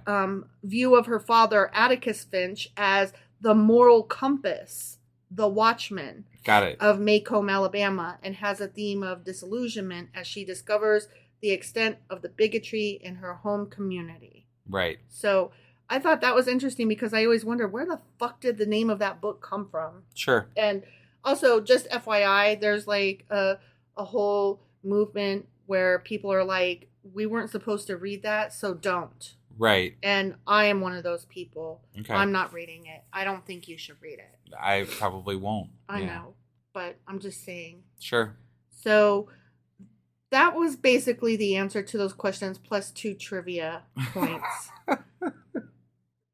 view of her father, Atticus Finch, as the moral compass, the watchman Got it. of Macomb, Alabama, and has a theme of disillusionment as she discovers the extent of the bigotry in her home community. Right. So I thought that was interesting because I always wonder, where the fuck did the name of that book come from? Sure. And also, just FYI, there's like a whole movement where people are like, we weren't supposed to read that, so don't. Right. And I am one of those people. Okay. I'm not reading it. I don't think you should read it. I probably won't. I Yeah. know, but I'm just saying. Sure. So that was basically the answer to those questions, plus 2 trivia points.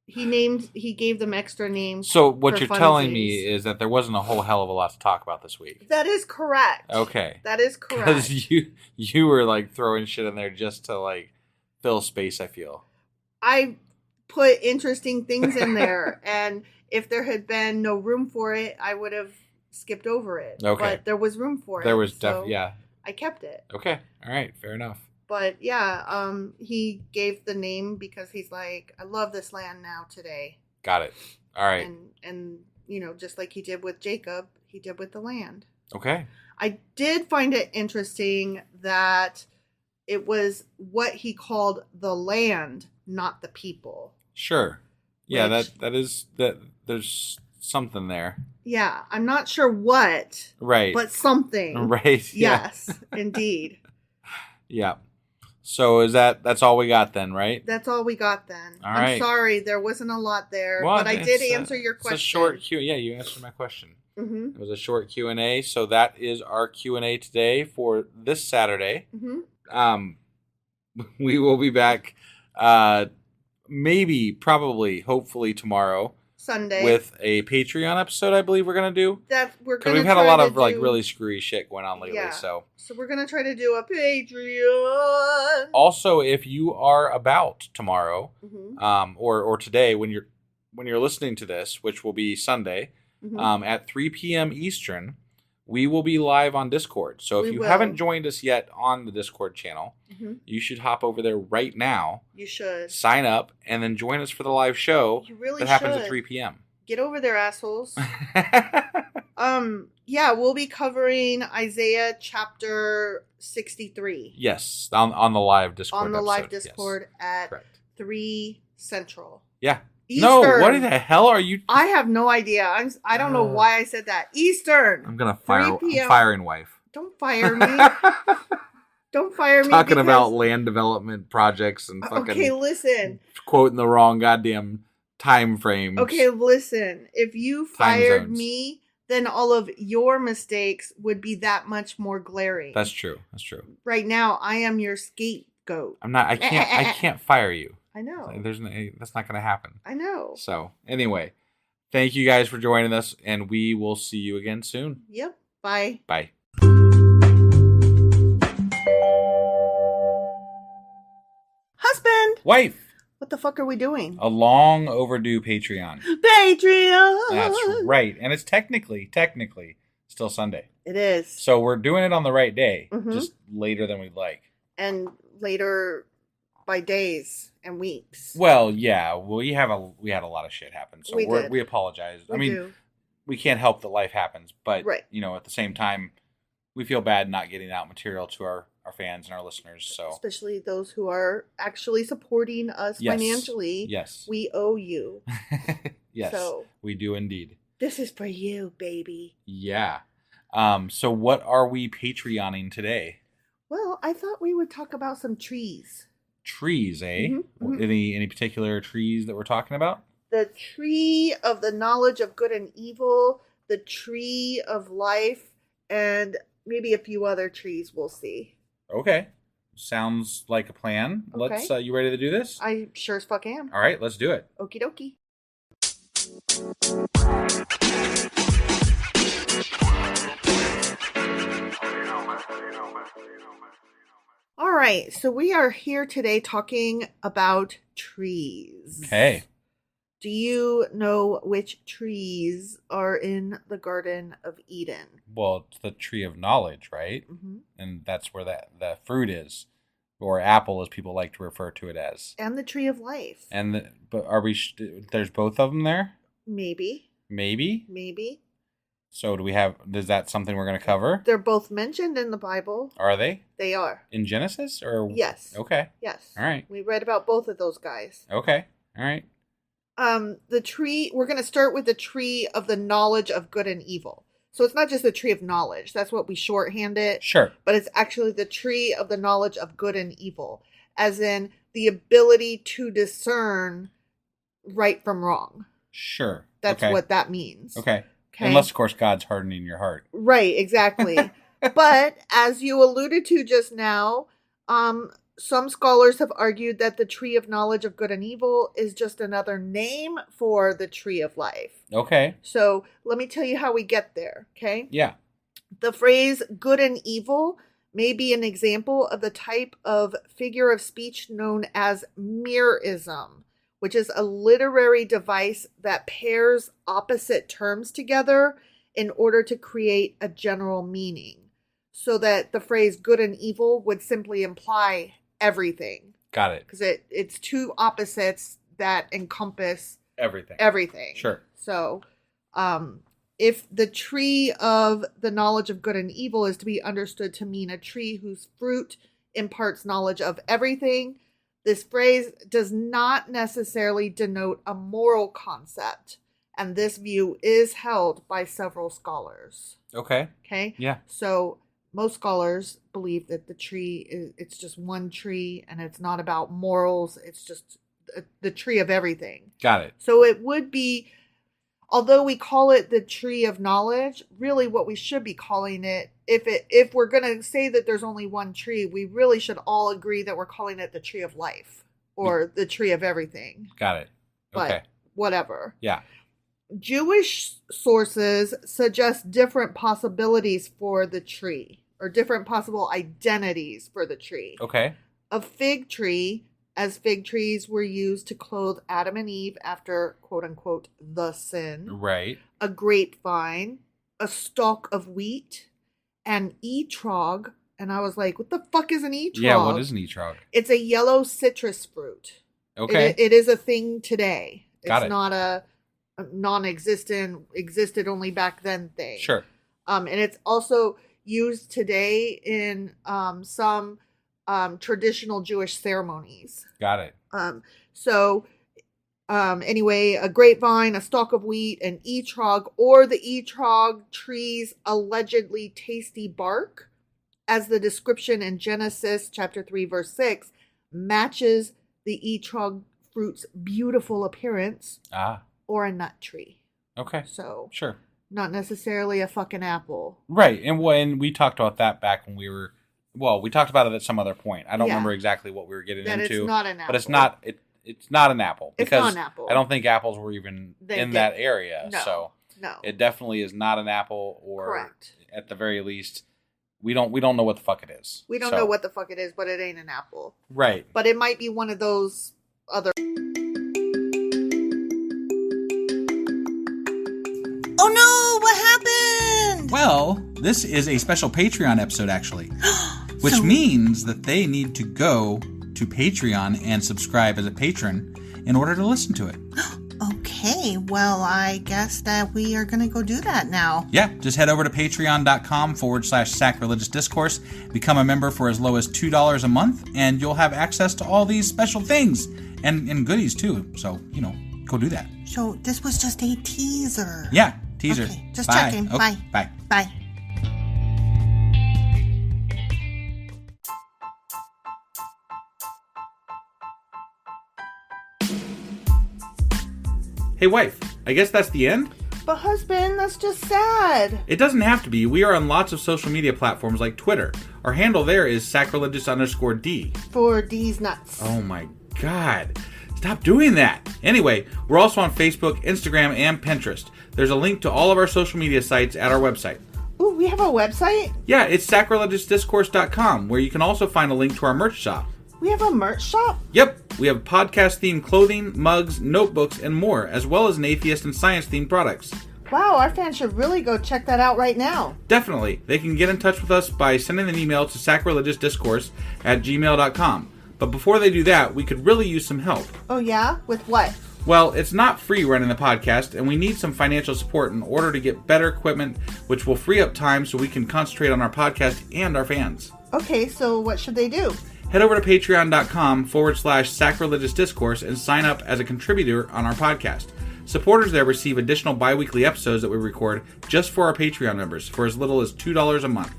He gave them extra names. So what for you're telling funsies. me is that there wasn't a whole hell of a lot to talk about this week. That is correct. Okay. That is correct. Because you were like throwing shit in there just to like fill space, I feel. I put interesting things in there, and if there had been no room for it, I would have skipped over it. Okay. But there was room for it. There was so definitely, yeah. I kept it. Okay. All right. Fair enough. But yeah, he gave the name because he's like, I love this land now today. Got it. All right. And just like he did with Jacob, he did with the land. Okay. I did find it interesting that it was what he called the land, not the people. Sure. Yeah, Which- that is that. There's something there. Yeah, I'm not sure what, Right. but something. Right. Yeah. Yes, indeed. Yeah. So that's all we got then, right? That's all we got then. All I'm right. sorry, there wasn't a lot there, Well, but I did it's answer your question. It's a short Q. Yeah, you answered my question. Mm-hmm. It was a short Q&A, so that is our Q&A today for this Saturday. Mm-hmm. We will be back, maybe, probably, hopefully tomorrow Sunday with a Patreon episode. I believe we're gonna do. that we're Because gonna. we've had a try lot to of like do- really screwy shit going on lately. Yeah. So we're gonna try to do a Patreon. also, if you are about tomorrow, Mm-hmm. or today when you're listening to this, which will be Sunday, Mm-hmm. at 3 p.m. Eastern, we will be live on Discord. So if We you will. haven't joined us yet on the Discord channel, Mm-hmm. you should hop over there right now, You should. sign up, and then join us for the live show You really that happens should. at 3 p.m. Get over there, assholes. Yeah, we'll be covering Isaiah chapter 63 Yes, on the live Discord. on the live episode, yes. Discord at Correct. 3 Central. Yeah. Eastern. No, what the hell are you? I have no idea. I don't know why I said that. Eastern. I'm gonna 3 p.m. I'm firing wife. Don't fire me. Don't fire me. Talking because- about land development projects and fucking Okay, listen. quoting the wrong goddamn time frames. Okay, listen. If you Time fired zones. me, then all of your mistakes would be that much more glaring. That's true. That's true. Right now, I am your scapegoat. I can't fire you. I know. That's not going to happen. I know. So, anyway, thank you guys for joining us, and we will see you again soon. Yep. Bye. Bye. Husband! Wife, What the fuck are we doing? a long overdue Patreon. Patreon! That's right. And it's technically still Sunday. It is. So we're doing it on the right day, Mhm. just later than we'd like. And later by days and weeks. Well, yeah, we had a lot of shit happen, so We did. we apologize. I We mean, do. we can't help that life happens, but Right. at the same time, we feel bad not getting out material to our fans and our listeners. So Especially those who are actually supporting us Yes. financially. yes, We owe you. yes, So- we do indeed. This is for you, baby. Yeah. So what are we Patreoning today? Well, I thought we would talk about some trees. Trees, eh? Mhm, mhm. Any particular trees that we're talking about? The tree of the knowledge of good and evil, the tree of life, and maybe a few other trees we'll see. Okay. Sounds like a plan. Okay. Let's. You ready to do this? I sure as fuck am. All right, let's do it. Okie dokie. All right, so we are here today talking about trees. Okay. Do you know which trees are in the Garden of Eden? Well, it's the tree of knowledge, right? Mm-hmm. And that's where the fruit is, or apple, as people like to refer to it as. And the tree of life. But are we? There's both of them there. Maybe. Maybe. So do we have? Is that something we're going to cover? They're both mentioned in the Bible. Are they They are. in Genesis or? Yes. Okay. Yes. All right. We read about both of those guys. Okay. All right. The tree, we're going to start with the tree of the knowledge of good and evil. So it's not just the tree of knowledge. That's what we shorthand it. Sure. But it's actually the tree of the knowledge of good and evil, as in the ability to discern right from wrong. Sure. That's okay. what that means. Okay. Okay. Unless, of course, God's hardening your heart. Right, exactly. But as you alluded to just now, some scholars have argued that the tree of knowledge of good and evil is just another name for the tree of life. Okay. So let me tell you how we get there, okay? Yeah. The phrase good and evil may be an example of the type of figure of speech known as merism, which is a literary device that pairs opposite terms together in order to create a general meaning. So that the phrase good and evil would simply imply everything. Got it. Because it's two opposites that encompass Everything. everything. Sure. So, If the tree of the knowledge of good and evil is to be understood to mean a tree whose fruit imparts knowledge of everything, this phrase does not necessarily denote a moral concept, and this view is held by several scholars. Okay. Okay? Yeah. So most scholars believe that the tree it's just one tree, and it's not about morals, it's just the tree of everything. Got it. So it would be, although we call it the tree of knowledge, really what we should be calling it, if we're going to say that there's only one tree, we really should all agree that we're calling it the tree of life or the tree of everything. Got it. Okay. But whatever. Yeah. Jewish sources suggest different possibilities for the tree, or different possible identities for the tree. Okay. A fig tree, as fig trees were used to clothe Adam and Eve after, quote unquote, the sin. Right. A grapevine, a stalk of wheat, an etrog. And I was like, what the fuck is an etrog? Yeah, what is an etrog? It's a yellow citrus fruit. Okay. It is a thing today. Got it's it. not a non-existent, existed only back then thing. Sure. And it's also used today in some traditional Jewish ceremonies. Got it. Anyway, a grapevine, a stalk of wheat, an etrog, or the etrog tree's allegedly tasty bark, as the description in Genesis chapter 3, verse 6, matches the etrog fruit's beautiful appearance, or a nut tree. Okay. So, sure. Not necessarily a fucking apple. Right. And when we talked about that back when we were, we talked about it at some other point. I don't remember exactly what we were getting that into. It's not an apple. But it's not an apple. It's Because not an apple. I don't think apples were even that area. No. So No. it definitely is not an apple, or Correct. At the very least, we don't know what the fuck it is. We don't know what the fuck it is, but it ain't an apple. Right. But it might be one of those other. Oh no, what happened? Well, this is a special Patreon episode, actually. Which means that they need to go to Patreon and subscribe as a patron in order to listen to it. Okay, well, I guess that we are going to go do that now. Yeah, just head over to patreon.com/sacrilegious discourse, become a member for as low as $2 a month, and you'll have access to all these special things and goodies too. So, go do that. So this was just a teaser. Yeah, teaser. Okay, just Bye. checking. Okay, Bye. Bye. Bye. Hey, wife, I guess that's the end? But husband, that's just sad. It doesn't have to be. We are on lots of social media platforms like Twitter. Our handle there is sacrilegious_D. For D's nuts. Oh my god. Stop doing that. Anyway, we're also on Facebook, Instagram, and Pinterest. There's a link to all of our social media sites at our website. Ooh, we have a website? Yeah, it's sacrilegiousdiscourse.com, where you can also find a link to our merch shop. We have a merch shop? Yep, we have podcast-themed clothing, mugs, notebooks, and more, as well as an atheist and science-themed products. Wow, our fans should really go check that out right now. Definitely. They can get in touch with us by sending an email to sacrilegiousdiscourse@gmail.com. But before they do that, we could really use some help. Oh yeah? With what? Well, it's not free running the podcast, and we need some financial support in order to get better equipment, which will free up time so we can concentrate on our podcast and our fans. Okay, so what should they do? Head over to patreon.com/sacrilegious discourse and sign up as a contributor on our podcast. Supporters there receive additional bi-weekly episodes that we record just for our Patreon members for as little as $2 a month.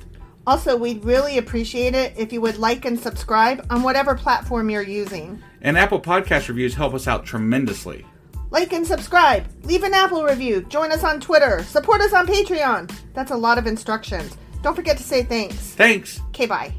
Also, we'd really appreciate it if you would like and subscribe on whatever platform you're using. And Apple Podcast reviews help us out tremendously. Like and subscribe. Leave an Apple review. Join us on Twitter. Support us on Patreon. That's a lot of instructions. Don't forget to say thanks. Thanks. Okay, bye.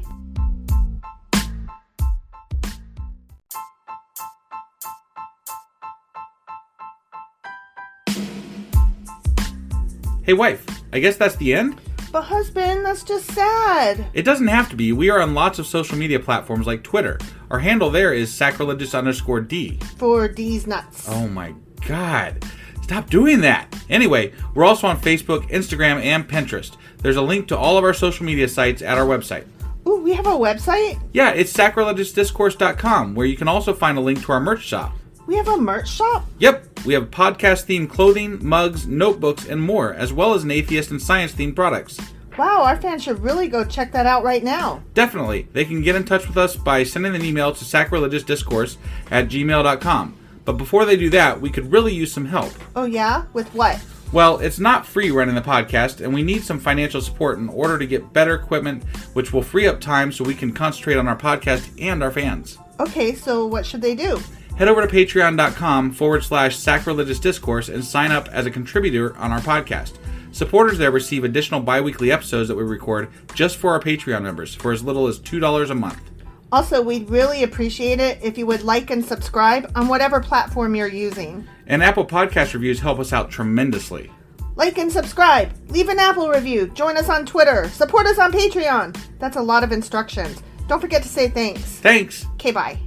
Hey, wife, I guess that's the end? But husband, that's just sad. It doesn't have to be. We are on lots of social media platforms like Twitter. Our handle there is sacrilegious_D. For D's nuts. Oh my god. Stop doing that. Anyway, we're also on Facebook, Instagram, and Pinterest. There's a link to all of our social media sites at our website. Ooh, we have a website? Yeah, it's sacrilegiousdiscourse.com, where you can also find a link to our merch shop. We have a merch shop? Yep, We have podcast-themed clothing, mugs, notebooks, and more, as well as an atheist and science-themed products. Wow, our fans should really go check that out right now. Definitely. They can get in touch with us by sending an email to sacrilegiousdiscourse@gmail.com. But before they do that, we could really use some help. Oh yeah? With what? Well, it's not free running the podcast, and we need some financial support in order to get better equipment, which will free up time so we can concentrate on our podcast and our fans. Okay, so what should they do? Head over to patreon.com/sacrilegious discourse and sign up as a contributor on our podcast. Supporters there receive additional bi-weekly episodes that we record just for our Patreon members for as little as $2 a month. Also, we'd really appreciate it if you would like and subscribe on whatever platform you're using. And Apple Podcast reviews help us out tremendously. Like and subscribe. Leave an Apple review. Join us on Twitter. Support us on Patreon. That's a lot of instructions. Don't forget to say thanks. Thanks. Okay, bye.